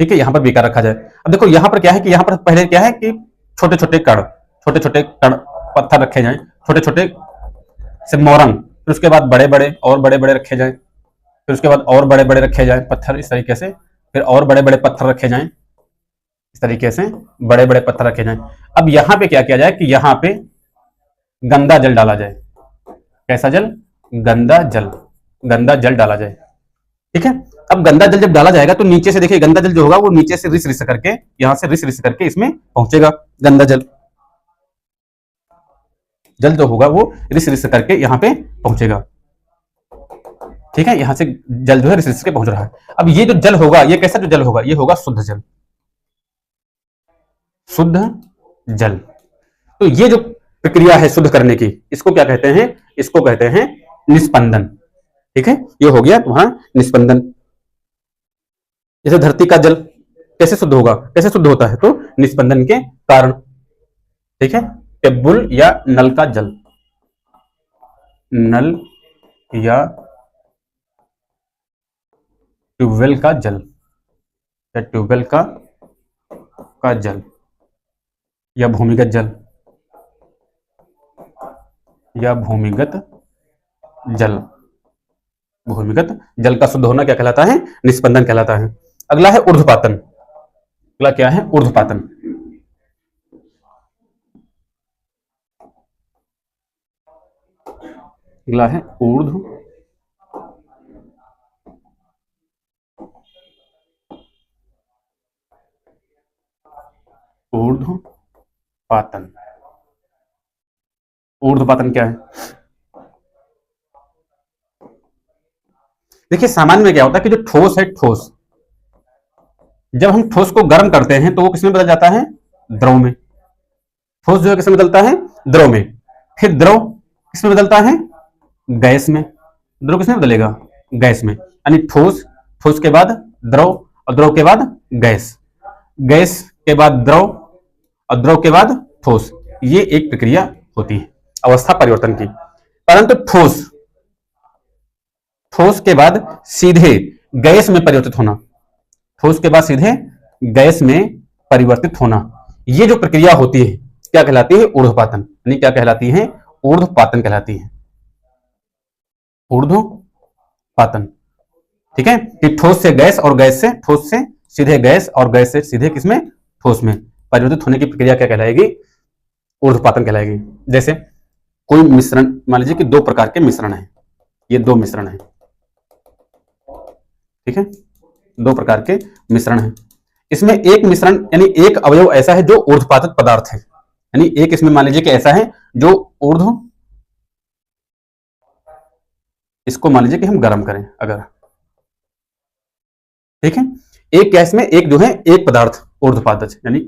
S1: ठीक है, यहां पर बीकर रखा जाए। अब देखो यहां पर क्या है कि यहां पर पहले क्या है कि छोटे छोटे कण पत्थर रखे जाएं, छोटे छोटे से मोरंग, फिर उसके बाद बड़े बड़े और बड़े बड़े रखे जाएं, फिर उसके बाद और बड़े बड़े रखे जाएं पत्थर, इस तरीके से, फिर और बड़े बड़े पत्थर रखे जाएं, इस तरीके से बड़े बड़े पत्थर रखे जाएं। अब यहां पे क्या किया जाए कि यहां पे गंदा जल डाला जाए। कैसा जल? गंदा जल डाला जाए, ठीक है। अब गंदा जल जब डाला जाएगा तो नीचे से देखिए गंदा जल जो होगा वो नीचे से रिस करके, यहां से रिस करके इसमें पहुंचेगा। गंदा जल जो होगा वो रिस करके यहां पे पहुंचेगा, ठीक है, यहां से जल जो है रिस के पहुंच रहा है। अब ये जो जल होगा, ये कैसा जो जल होगा, ये होगा शुद्ध जल, शुद्ध जल। तो ये जो प्रक्रिया है शुद्ध करने की, इसको क्या कहते हैं? इसको कहते हैं निस्पंदन, ठीक है। ये हो गया तुम्हारा निस्पंदन। जैसे धरती का जल कैसे शुद्ध होगा, कैसे शुद्ध होता है? तो निस्पंदन के कारण, ठीक है। टेबुल या नल का जल, नल या ट्यूबवेल का जल, या ट्यूबवेल का जल, या भूमिगत जल, या भूमिगत जल, भूमिगत जल का शुद्ध होना क्या कहलाता है? निस्पंदन कहलाता है। अगला है ऊर्ध्वपातन, अगला क्या है? ऊर्ध्वपातन। अगला है ऊर्ध्वपातन। ऊर्ध्वपातन क्या है? देखिए सामान्य में क्या होता है कि जो ठोस है, ठोस जब हम ठोस को गर्म करते हैं तो वो किसमें बदल जाता है? द्रव में। ठोस जो है किसमें बदलता है? द्रव में। फिर द्रव किसमें बदलता है? गैस में। द्रव किसमें बदलेगा? गैस में। यानी ठोस, ठोस के बाद द्रव, और द्रव के बाद गैस, गैस के बाद द्रव, और द्रव के बाद ठोस। ये एक प्रक्रिया होती है अवस्था परिवर्तन की। परंतु ठोस, ठोस के बाद सीधे गैस में परिवर्तित होना, ठोस के बाद सीधे गैस में परिवर्तित होना, ये जो प्रक्रिया होती है क्या कहलाती है? ऊर्ध्वपातन। यानी क्या कहलाती है? ऊर्ध्वपातन कहलाती है, ऊर्ध्वपातन, ठीक है। कि ठोस से गैस और गैस से ठोस से सीधे गैस और गैस से सीधे किसमें? ठोस में परिवर्तित होने की प्रक्रिया क्या कहलाएगी? ऊर्ध्वपातन कहलाएगी। जैसे कोई मिश्रण, मान लीजिए कि दो प्रकार के मिश्रण है, ये दो मिश्रण है, ठीक है, दो प्रकार के मिश्रण है। इसमें एक मिश्रण यानी एक अवयव ऐसा है जो ऊर्ध्वपातित पदार्थ है, यानी एक इसमें मान लीजिए कि ऐसा है जो ऊर्ध्व, इसको मान लीजिए कि हम गर्म करें अगर, ठीक है, एक गैस में एक जो है एक पदार्थ ऊर्ध्वपातज, यानी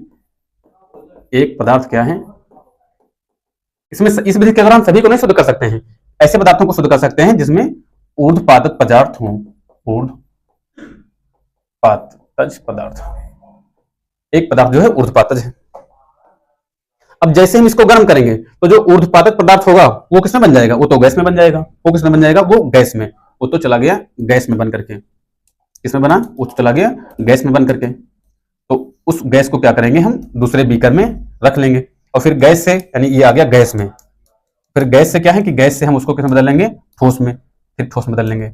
S1: एक पदार्थ क्या है, इसमें इस विधि के दौरान सभी को नहीं शुद्ध कर सकते हैं, ऐसे पदार्थों को शुद्ध कर सकते हैं जिसमें ऊर्ध्वपातज पदार्थ हो, ऊर्ध्वपातज पदार्थ, एक पदार्थ जो है ऊर्ध्वपातज है। अब जैसे हम इसको गर्म करेंगे तो जो ऊर्ध्वपातज पदार्थ होगा वो किसमें बन जाएगा, वो तो गैस में बन जाएगा, वो किसमें बन जाएगा, वो गैस में, वो तो चला गया गैस में बन करके, किसमें बना, वो तो चला गया गैस में बन करके। तो उस गैस को क्या करेंगे, हम दूसरे बीकर में रख लेंगे और फिर गैस से, यानी ये आ गया गैस में, फिर गैस से क्या है कि गैस से हम उसको किसमें बदल लेंगे, ठोस में, फिर ठोस में बदल लेंगे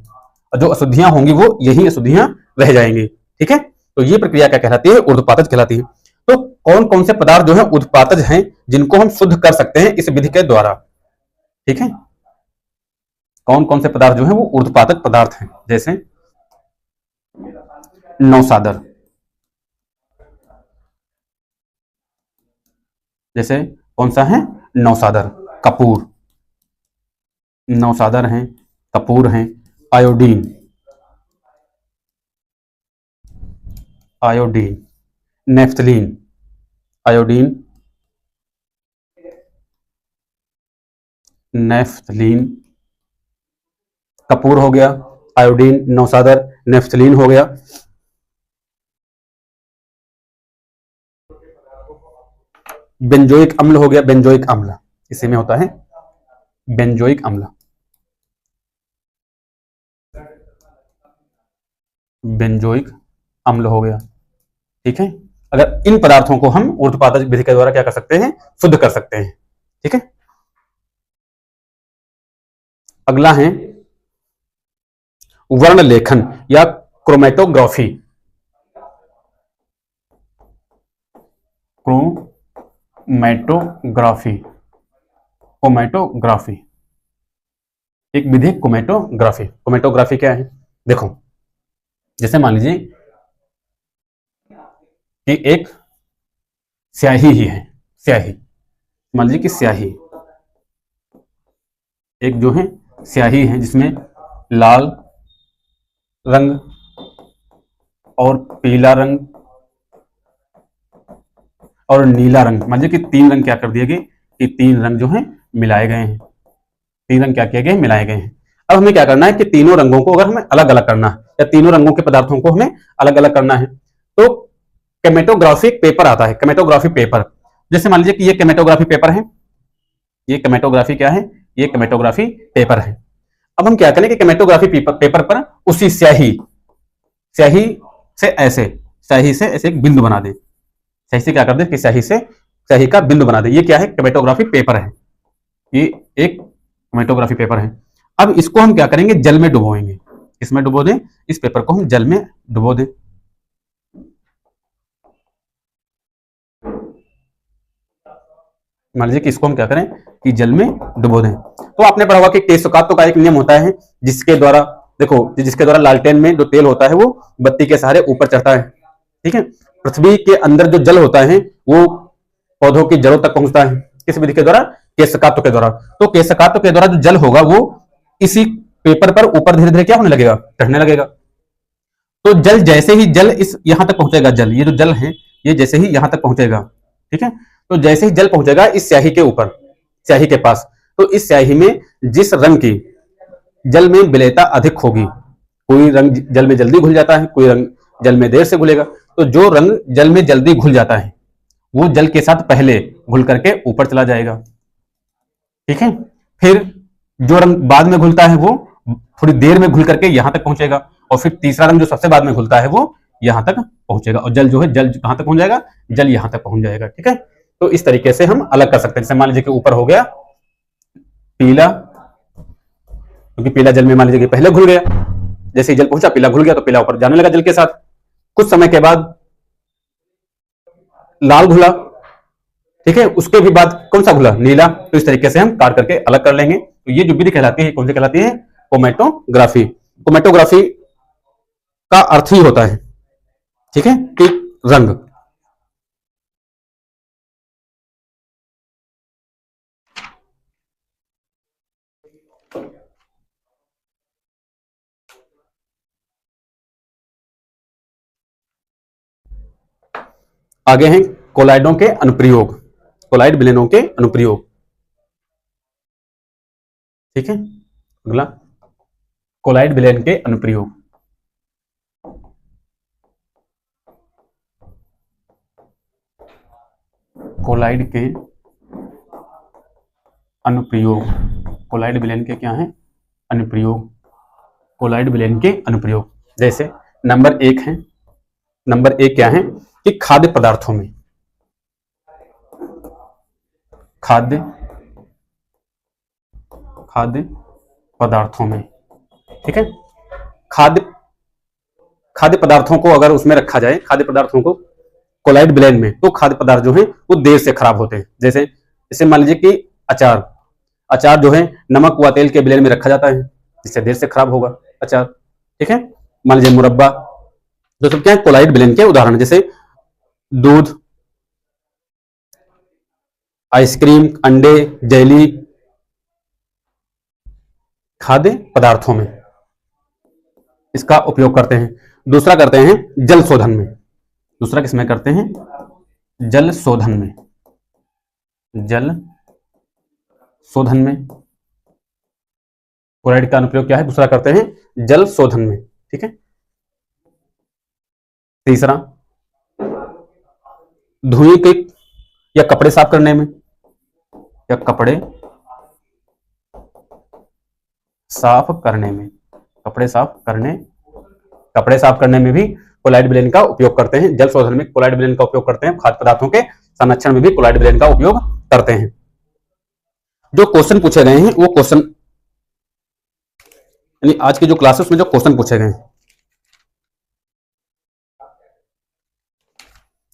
S1: और जो अशुद्धियां होंगी वो यही अशुद्धियां रह जाएंगी। ठीक है, तो ये प्रक्रिया क्या कहलाती है, ऊर्ध्वपातज कहलाती है। तो कौन कौन से पदार्थ जो है ऊर्ध्वपातज हैं जिनको हम शुद्ध कर सकते हैं इस विधि के द्वारा। ठीक है, कौन कौन से पदार्थ जो है वो ऊर्ध्वपातज पदार्थ हैं, जैसे नौसादर, जैसे कौन सा है, नौसादर, कपूर, नौसादर हैं, कपूर हैं, iodine, iodine, naphthalene, iodine, naphthalene, Kapoor हो गया, आयोडीन, नौसादर, नेफ्थलीन हो गया। बेंजोइक अम्ल हो गया, बेंजोइक अम्ल इसी में होता है, बेंजोइक अम्ल, बेंजोइक अम्ल हो गया। ठीक है, अगर इन पदार्थों को हम ऊर्ध्वपातज विधि के द्वारा क्या कर सकते हैं, शुद्ध कर सकते हैं। ठीक है, अगला है वर्ण लेखन या क्रोमेटोग्राफी, क्रोमेटोग्राफी, क्रोमेटोग्राफी एक विधि, क्रोमेटोग्राफी, क्रोमेटोग्राफी क्या है, देखो जैसे मान लीजिए कि एक स्याही ही है, स्याही, मान लीजिए कि स्याही, एक जो है स्याही है जिसमें लाल रंग और पीला रंग और नीला रंग, मान लीजिए कि तीन रंग क्या कर दिए गए कि तीन रंग जो है मिलाए गए हैं, तीन रंग क्या किए गए, मिलाए गए हैं। अब हमें क्या करना है कि तीनों रंगों को अगर हमें अलग अलग करना है या तीनों रंगों के पदार्थों को हमें अलग अलग करना है तो केमेटोग्राफी पेपर आता है, केमेटोग्राफी पेपर, जैसे मान लीजिए कि ये केमेटोग्राफी पेपर है, ये केमेटोग्राफी क्या है, ये केमेटोग्राफी पेपर है। अब हम क्या करें कि केमेटोग्राफी पेपर पर उसी स्याही, स्याही से ऐसे, स्याही से ऐसे एक बिंदु बना दे, स्याही से क्या कर दे कि स्याही से स्याही का बिंदु बना दे, ये क्या है, केमेटोग्राफी पेपर है, ये एक केमेटोग्राफी पेपर है। अब इसको हम क्या करेंगे, जल में डुबोएंगे, इसमें डुबो दें, इस पेपर को हम जल में डुबो दें, मान लीजिए कि इसको हम क्या करें कि जल में डुबो दें। तो आपने पढ़ा होगा कि केशकात्व का एक नियम होता है जिसके द्वारा, देखो जिसके द्वारा लालटेन में जो तेल होता है वो बत्ती के सहारे ऊपर चढ़ता है। ठीक है, पृथ्वी के अंदर जो जल होता है वो पौधों की जड़ों तक पहुंचता है, किस विधि के द्वारा, केशकात्व के द्वारा। तो केशकात्व के द्वारा जो जल होगा वो इसी पेपर पर ऊपर धीरे धीरे क्या होने लगेगा, चढ़ने लगेगा। तो जल जैसे ही जल इस यहां तक पहुंचेगा, जल ये जो जल है ये जैसे ही यहां तक पहुंचेगा, ठीक है, तो जैसे ही जल पहुंचेगा इस स्याही के ऊपर, स्याही के पास, तो इस स्याही में जिस रंग की जल में विलेयता अधिक होगी, कोई रंग जल में जल्दी घुल जाता है, कोई रंग जल में देर से घुलेगा, तो जो रंग जल में जल्दी घुल जाता है वो जल के साथ पहले घुल करके ऊपर चला जाएगा। ठीक है, फिर जो रंग बाद में घुलता है वो थोड़ी देर में घुल करके यहां तक पहुंचेगा और फिर तीसरा रंग जो सबसे बाद में घुलता है वो यहां तक पहुंचेगा और जल जो है, जल कहां तक पहुंच जाएगा, जल यहां तक पहुंच जाएगा। ठीक है, तो इस तरीके से हम अलग कर सकते हैं। जैसे मान लीजिए कि ऊपर हो गया पीला, क्योंकि पीला जल में मान लीजिए कि पहले घुल गया, जैसे ही जल पहुंचा पीला घुल गया तो पीला ऊपर जाने लगा जल के साथ। कुछ समय के बाद लाल घुला, ठीक है, उसके भी बाद कौन सा घुला, नीला। तो इस तरीके से हम काट करके अलग कर लेंगे। तो ये जो विधि कहलाती है, कौन सी कहलाती है, क्रोमेटोग्राफी। क्रोमेटोग्राफी का अर्थ ही होता है, ठीक है, कि रंग। आगे हैं कोलाइडों के अनुप्रयोग, कोलाइड विलयनों के अनुप्रयोग। ठीक है, अगला कोलाइड विलयन के अनुप्रयोग। कोलाइड के अनुप्रयोग, कोलाइड विलयन के क्या है? अनुप्रयोग। कोलाइड विलयन के अनुप्रयोग जैसे नंबर 1 है, नंबर 1 क्या है कि खाद्य पदार्थों में, खाद्य पदार्थों में, ठीक है, खाद्य पदार्थों को अगर उसमें रखा जाए, खाद्य पदार्थों को कोलाइड विलयन में, तो खाद्य पदार्थ जो है वो देर से खराब होते हैं। जैसे मान लीजिए कि अचार जो है नमक व तेल के विलयन में रखा जाता है, जिससे देर से खराब होगा अचार। ठीक है, मान लीजिए मुरब्बा, जो सब क्या है कोलाइड विलयन के उदाहरण। जैसे दूध, आइसक्रीम, अंडे, जेली, खाद्य पदार्थों में इसका उपयोग करते हैं। दूसरा करते हैं जल शोधन में। दूसरा किसमें करते हैं? जल शोधन में। जल शोधन में क्लोराइड का अनुप्रयोग क्या है? दूसरा करते हैं जल शोधन में। ठीक है, तीसरा धुएं के या कपड़े साफ करने में, या कपड़े साफ करने में, कपड़े साफ करने में भी कोलाइड विलयन का उपयोग करते हैं। जल शोधन में कोलाइड विलयन का उपयोग करते हैं। खाद्य पदार्थों के संरक्षण में भी कोलाइड विलयन का उपयोग करते हैं। जो क्वेश्चन पूछे गए हैं वो क्वेश्चन, यानी आज की जो क्लासेस में जो क्वेश्चन पूछे गए हैं,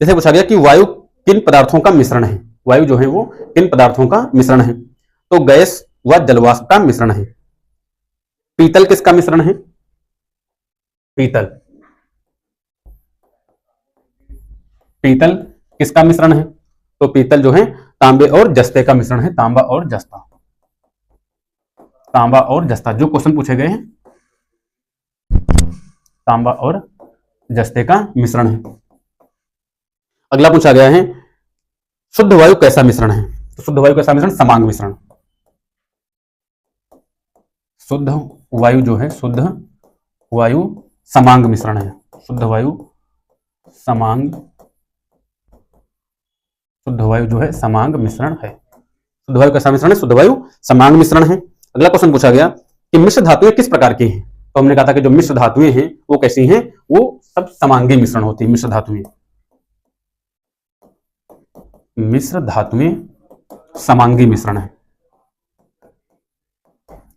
S1: जैसे पूछा गया कि वायु किन पदार्थों का मिश्रण है? वायु जो है वो किन पदार्थों का मिश्रण है? तो गैस व जलवाष्प का मिश्रण है। पीतल किसका मिश्रण है? पीतल किसका मिश्रण है? तो पीतल जो है तांबे और जस्ते का मिश्रण है। तांबा और जस्ता जो क्वेश्चन पूछे गए हैं, तांबा और जस्ते का मिश्रण है। अगला पूछा गया है शुद्ध वायु कैसा मिश्रण है? तो शुद्ध वायु कैसा मिश्रण? समांग मिश्रण। शुद्ध वायु जो है, शुद्ध वायु समांग मिश्रण है। शुद्ध वायु जो है समांग मिश्रण है। शुद्ध वायु कैसा मिश्रण है? शुद्ध वायु समांग मिश्रण है। अगला क्वेश्चन पूछा गया कि मिश्र धातुएं किस प्रकार की हैं? तो हमने कहा था कि जो मिश्र धातुएं हैं वो कैसी हैं? वो सब समांगी मिश्रण होती है। मिश्र धातुएं समांगी मिश्रण है।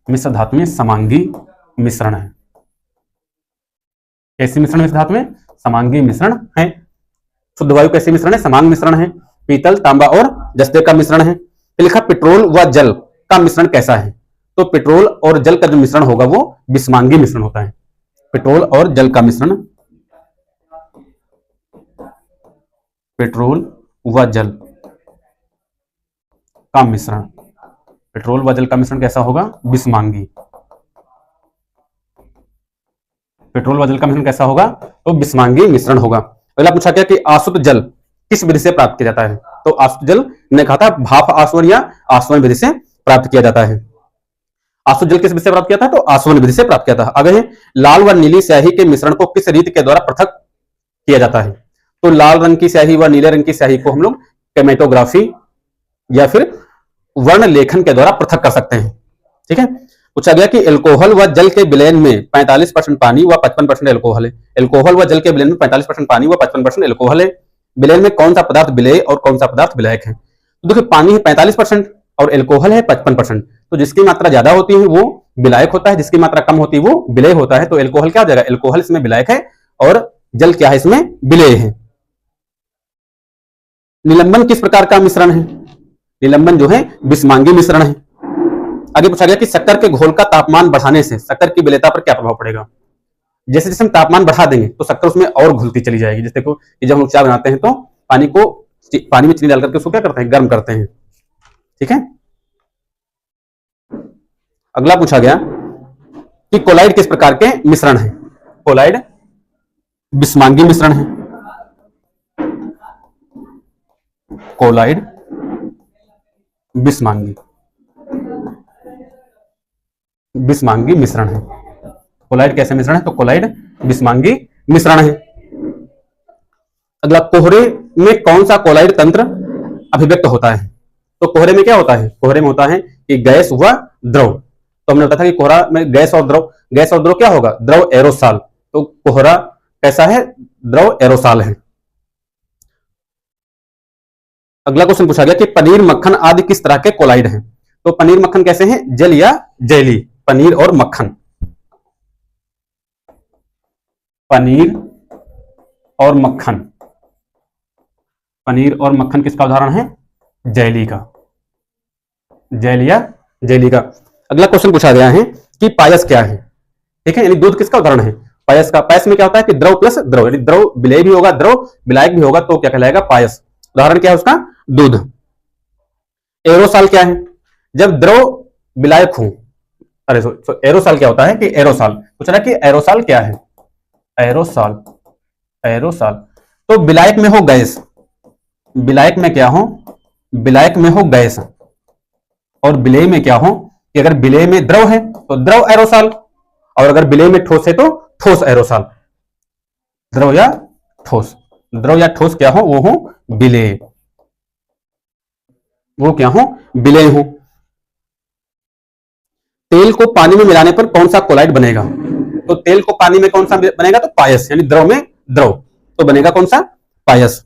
S1: मिश्र धातुएं समांगी मिश्रण है। कैसी मिश्रण है? मिश्र धातुएं समांगी मिश्रण है। शुद्ध वायु कैसी मिश्रण है? समांग मिश्रण है। पीतल, तांबा और जस्ते का मिश्रण है। फिर लिखा पेट्रोल व जल का मिश्रण कैसा है? तो पेट्रोल और जल का जो मिश्रण होगा वो विषमांगी मिश्रण होता है। पेट्रोल और जल का मिश्रण, पेट्रोल व जल का मिश्रण, पेट्रोल व जल का मिश्रण कैसा होगा? विषमांगी। पेट्रोल व जल का मिश्रण कैसा होगा? तो विषमांगी मिश्रण होगा। अगला पूछा गया कि आसुत जल किस विधि से प्राप्त किया जाता है? तो आसुत जल ने कहा था भाप आसवन या आसवन विधि से प्राप्त किया जाता है। आसुत जल किस विधि से प्राप्त किया था? तो आसवन विधि से प्राप्त किया था। आगे है लाल व नीली स्याही के मिश्रण को किस रीति के द्वारा पृथक किया जाता है? तो लाल रंग की स्याही व नीले रंग की स्याही को हम लोग केमेटोग्राफी या फिर वर्ण लेखन के द्वारा पृथक कर सकते हैं। ठीक है, पूछा गया कि एल्कोहल व जल के विलयन में 45% पानी व 55% एल्कोहल है। एल्कोहल व जल के विलयन में 45% पानी व 55% एल्कोहल है। विलयन में कौन सा पदार्थ विलेय और कौन सा पदार्थ विलायक है? तो देखिए पानी है 45% और एल्कोहल है 55%। तो जिसकी मात्रा ज्यादा होती है वो विलायक होता है, जिसकी मात्रा कम होती है वो विलेय होता है। तो एल्कोहल क्या हो जाएगा? एल्कोहल इसमें विलायक है और जल क्या है? इसमें विलेय है। निलंबन किस प्रकार का मिश्रण है? निलंबन जो है विषमांगी मिश्रण है। आगे पूछा गया कि शक्कर के घोल का तापमान बढ़ाने से शक्कर की विलेयता पर क्या प्रभाव पड़ेगा? जैसे जैसे हम तापमान बढ़ा देंगे तो शक्कर उसमें और घुलती चली जाएगी। जैसे देखो कि जब हम चाय बनाते हैं तो पानी में चीनी डाल करके उसको क्या करते हैं? गर्म करते हैं। ठीक है, अगला पूछा गया कि कोलाइड किस प्रकार के मिश्रण है? कोलाइड विषमांगी मिश्रण है। कोलाइड बिस्मांगी, बिस्मांगी मिश्रण है। कोलाइड कैसे मिश्रण है? तो कोलाइड बिस्मांगी मिश्रण है। अगला, कोहरे में कौन सा कोलाइड तंत्र अभिव्यक्त होता है? तो कोहरे में क्या होता है? कोहरे में होता है कि गैस हुआ द्रव। तो हमने बताया था कि कोहरा में गैस और द्रव, गैस और द्रव क्या होगा? द्रव एरोसॉल। तो कोहरा कैसा है? द्रव एरोसॉल है। अगला क्वेश्चन पूछा गया कि पनीर, मक्खन आदि किस तरह के कोलाइड हैं? तो पनीर मक्खन कैसे हैं? जेल या जेली। पनीर और मक्खन, पनीर और मक्खन, पनीर और मक्खन किसका उदाहरण है? जेली का, जेल या जेली का। अगला क्वेश्चन पूछा गया है कि पायस क्या है? ठीक है, यानी दूध किसका उदाहरण है? पायस का। पायस में क्या होता है कि द्रव प्लस द्रव, यानी द्रव विलेय भी होगा, द्रव विलायक भी होगा, तो क्या कहलाएगा? पायस। उदाहरण क्या है उसका? दूध। एरोसॉल क्या है? जब द्रव विलायक हो, अरे एरोसॉल क्या होता है कि एरोसॉल पूछ रहा है कि एरोसॉल क्या है? एरोसॉल, एरोसॉल तो विलायक में हो गैस, विलायक में क्या हो? विलायक में हो गैस, और विलेय में क्या हो कि अगर विलेय में द्रव है तो द्रव एरोसॉल, और अगर विलेय में ठोस है तो ठोस एरोसॉल। द्रव या ठोस, द्रव या ठोस क्या हो? वो हो विलेय, वो क्या हो? विलेय हो। तेल को पानी में मिलाने पर कौन सा कोलाइड बनेगा? तो तेल को पानी में कौन सा बनेगा? तो पायस, यानी द्रव में द्रव, तो बनेगा कौन सा? पायस।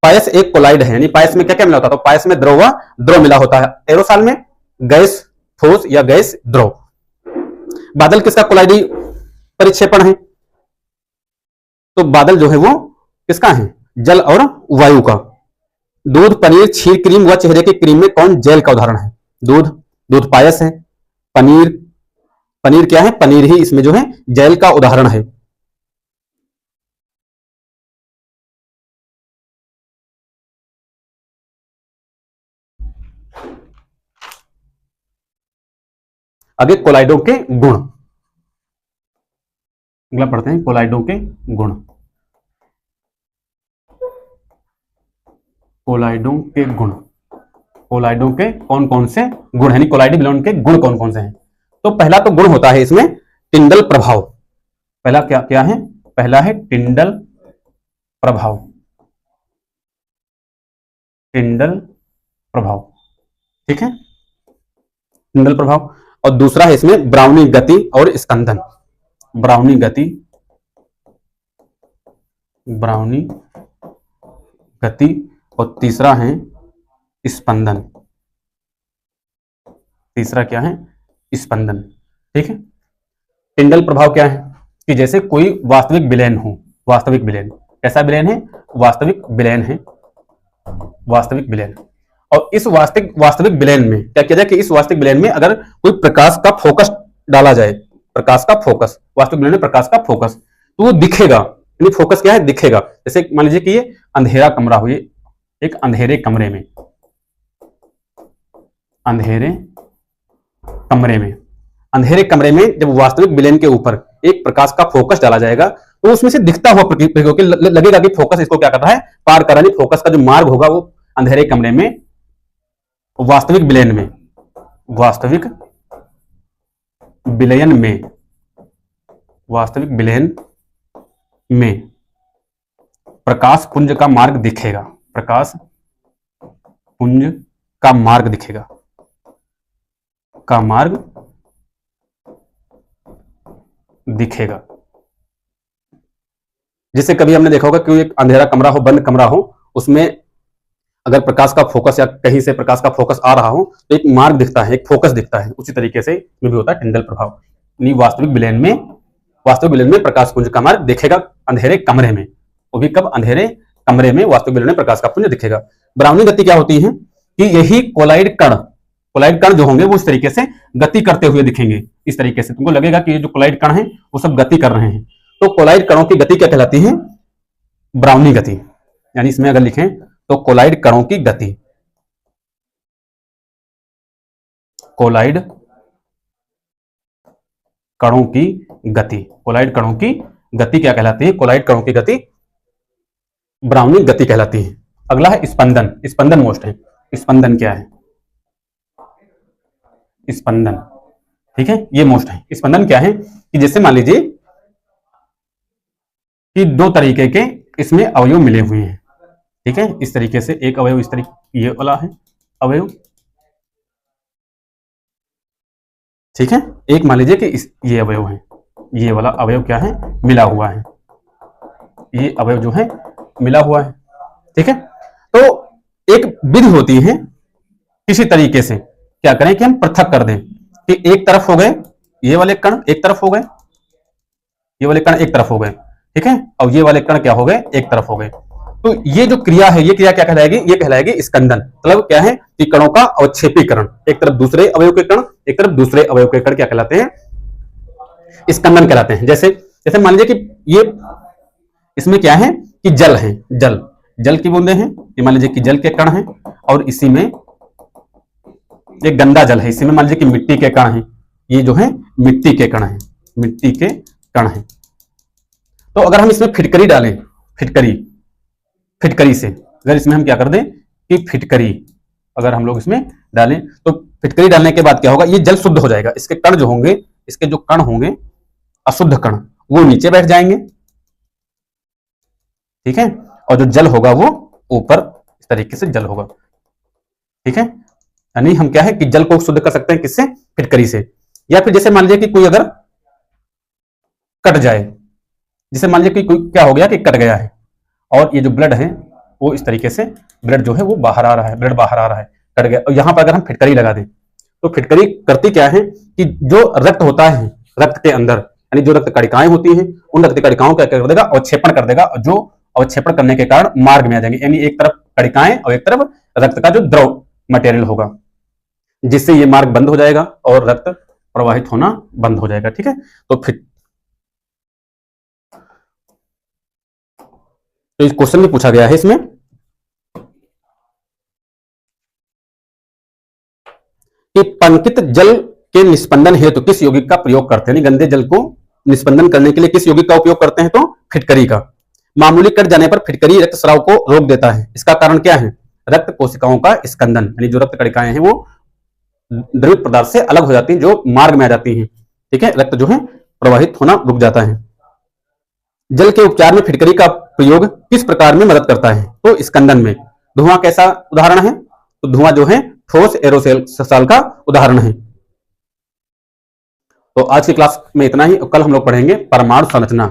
S1: पायस एक कोलाइड है, यानी पायस में क्या क्या मिला होता है? तो पायस में द्रव व द्रव मिला होता है। एरोसॉल में गैस ठोस या गैस द्रव। बादल किसका कोलाइडी परिक्षेपण है? तो बादल जो है वो किसका है? जल और वायु का। दूध, पनीर, क्षीर क्रीम व चेहरे की क्रीम में कौन जेल का उदाहरण है? दूध, दूध पायस है। पनीर, पनीर क्या है? पनीर ही इसमें जो है जेल का उदाहरण है। आगे कोलाइडों के गुण, अगला पढ़ते हैं कोलाइडों के गुण। कोलाइडों के गुण, कोलाइडों के कौन कौन से गुण है? कोलाइडी विलयन के गुण कौन कौन से हैं? तो पहला तो गुण होता है इसमें टिंडल प्रभाव। पहला क्या क्या है? पहला है टिंडल प्रभाव, टिंडल प्रभाव, ठीक है, टिंडल प्रभाव। और दूसरा है इसमें ब्राउनी गति और स्कंदन, ब्राउनी गति, ब्राउनी गति। और तीसरा है स्पंदन, तीसरा क्या है? स्पंदन, ठीक है। टिंडल प्रभाव क्या है कि जैसे कोई वास्तविक विलयन हो, वास्तविक विलयन, कैसा विलयन है? वास्तविक विलयन है, वास्तविक विलयन। और इस वास्तविक विलयन में क्या किया जाए कि इस वास्तविक विलयन में अगर कोई प्रकाश का फोकस डाला जाए, प्रकाश का फोकस, वास्तविक विलयन में प्रकाश का फोकस, तो वो दिखेगा, यानी फोकस क्या है? दिखेगा। जैसे मान लीजिए कि ये अंधेरा कमरा हो, ये एक अंधेरे कमरे में, अंधेरे कमरे में, अंधेरे कमरे में जब वास्तविक विलयन के ऊपर एक प्रकाश का फोकस डाला जाएगा तो उसमें से दिखता हुआ लगेगा कि फोकस इसको क्या कर रहा है? पार कर रहा है। फोकस का जो मार्ग होगा वो अंधेरे कमरे में, वास्तविक विलयन में, वास्तविक विलयन में, वास्तविक विलयन में प्रकाश पुंज का मार्ग दिखेगा, प्रकाश पुंज का मार्ग दिखेगा, का मार्ग दिखेगा। जैसे कभी हमने देखा होगा कि एक अंधेरा कमरा हो, बंद कमरा हो, उसमें अगर प्रकाश का फोकस या कहीं से प्रकाश का फोकस आ रहा हो तो एक मार्ग दिखता है, एक फोकस दिखता है। उसी तरीके से में भी होता है टिंडल प्रभाव, यानी वास्तविक विलयन में, वास्तविक विलयन में प्रकाश पुंज का मार्ग दिखेगा अंधेरे कमरे में, वो भी कब? अंधेरे कमरे में वास्तविक विलयन में प्रकाश का पुंज दिखेगा। ब्राउनी गति क्या होती है कि यही कोलाइड कण, कोलाइड कण जो होंगे वो इस तरीके से गति करते हुए दिखेंगे। इस तरीके से तुमको लगेगा कि ये जो कोलाइड कण है वो सब गति कर रहे हैं। तो कोलाइड कणों की गति क्या कहलाती है? ब्राउनी गति। यानी इसमें अगर लिखें तो कोलाइड कणों की गति, कोलाइड कणों की गति, कोलाइड कणों की गति क्या कहलाती है? कोलाइड कणों की गति ब्राउनी गति कहलाती है। अगला है स्पंदन। स्पंदन मोस्ट है। स्पंदन क्या है? स्पंदन, ठीक है, ये मोस्ट है। स्पंदन क्या है कि जैसे मान लीजिए कि दो तरीके के इसमें अवयव मिले हुए हैं, ठीक है, इस तरीके से एक अवयव इस तरीके, ये वाला है अवयव, ठीक है, एक मान लीजिए कि ये अवयव है, ये वाला अवयव क्या है? मिला हुआ है, ये अवयव जो है मिला हुआ है, ठीक है। तो एक विधि होती है किसी तरीके से क्या करें कि हम पृथक कर दें कि एक तरफ हो गए ये वाले कण, एक तरफ हो गए ये वाले कण, एक तरफ हो गए, ठीक है, और ये वाले कण क्या हो गए? एक तरफ हो गए। तो ये जो क्रिया है, ये क्रिया क्या कहलाएगी? ये कहलाएगी स्कंदन। मतलब क्या है कि कणों का अवक्षेपीकरण, एक तरफ दूसरे अवयव के कण, एक तरफ दूसरे अवयव के कण क्या कहलाते हैं? स्कंदन कहलाते हैं। जैसे जैसे मान लीजिए कि ये इसमें क्या है कि जल है, जल जल की बूंदे हैं, ये मान लीजिए कि जल के कण हैं, और इसी में एक गंदा जल है, इसी में मान लीजिए कि मिट्टी के कण हैं, ये जो है मिट्टी के कण हैं, मिट्टी के कण हैं। तो अगर हम इसमें फिटकरी डालें, फिटकरी से अगर इसमें हम क्या कर दें कि फिटकरी अगर हम लोग इसमें डालें, तो फिटकरी डालने के बाद क्या होगा? ये जल शुद्ध हो जाएगा, इसके कण जो होंगे, इसके जो कण होंगे अशुद्ध कण, वो नीचे बैठ जाएंगे, ठीक है, और जो जल होगा वो ऊपर इस तरीके से जल होगा, ठीक है। यानी हम क्या है कि जल को शुद्ध कर सकते हैं किससे? फिटकरी से। या फिर जैसे मान लीजिए कि कोई अगर कट जाए, जैसे मान लीजिए कि कोई क्या हो गया कि कट गया है, और ये जो ब्लड है वो इस तरीके से ब्लड जो है वो बाहर आ रहा है, ब्लड बाहर आ रहा है, कट गया, और यहां पर अगर हम फिटकरी लगा दें, तो फिटकरी करती क्या है कि जो रक्त होता है, रक्त के अंदर यानी जो रक्त कणिकाएं होती हैं, उन रक्त कणिकाओं का क्या कर देगा? अवक्षेपण कर देगा, और जो अवक्षेपण करने के कारण मार्ग में आ जाएंगे, यानी एक तरफ कणिकाएं और एक तरफ रक्त का जो द्रव मटेरियल होगा, जिससे ये मार्ग बंद हो जाएगा और रक्त प्रवाहित होना बंद हो जाएगा, ठीक है। तो इस क्वेश्चन में पूछा गया है इसमें कि पंकित जल के निस्पंदन हेतु किस यौगिक का प्रयोग करते हैं? गंदे जल को निस्पंदन करने के लिए किस यौगिक का उपयोग करते हैं? तो फिटकरी का। मामूली कट जाने पर फिटकरी रक्तस्राव को रोक देता है, इसका कारण क्या है? रक्त कोशिकाओं का स्कंदन, यानी जो रक्त कणिकाएं हैं वो द्रवित पदार्थ से अलग हो जाती हैं, जो मार्ग में आ जाती हैं, ठीक है, रक्त जो है प्रवाहित होना रुक जाता है। जल के उपचार में फिटकरी का प्रयोग किस प्रकार में मदद करता है? तो स्कंदन में। धुआं कैसा उदाहरण है? तो धुआं जो है ठोस एरोसोल का उदाहरण है। तो आज की क्लास में इतना ही, कल हम लोग पढ़ेंगे परमाणु संरचना।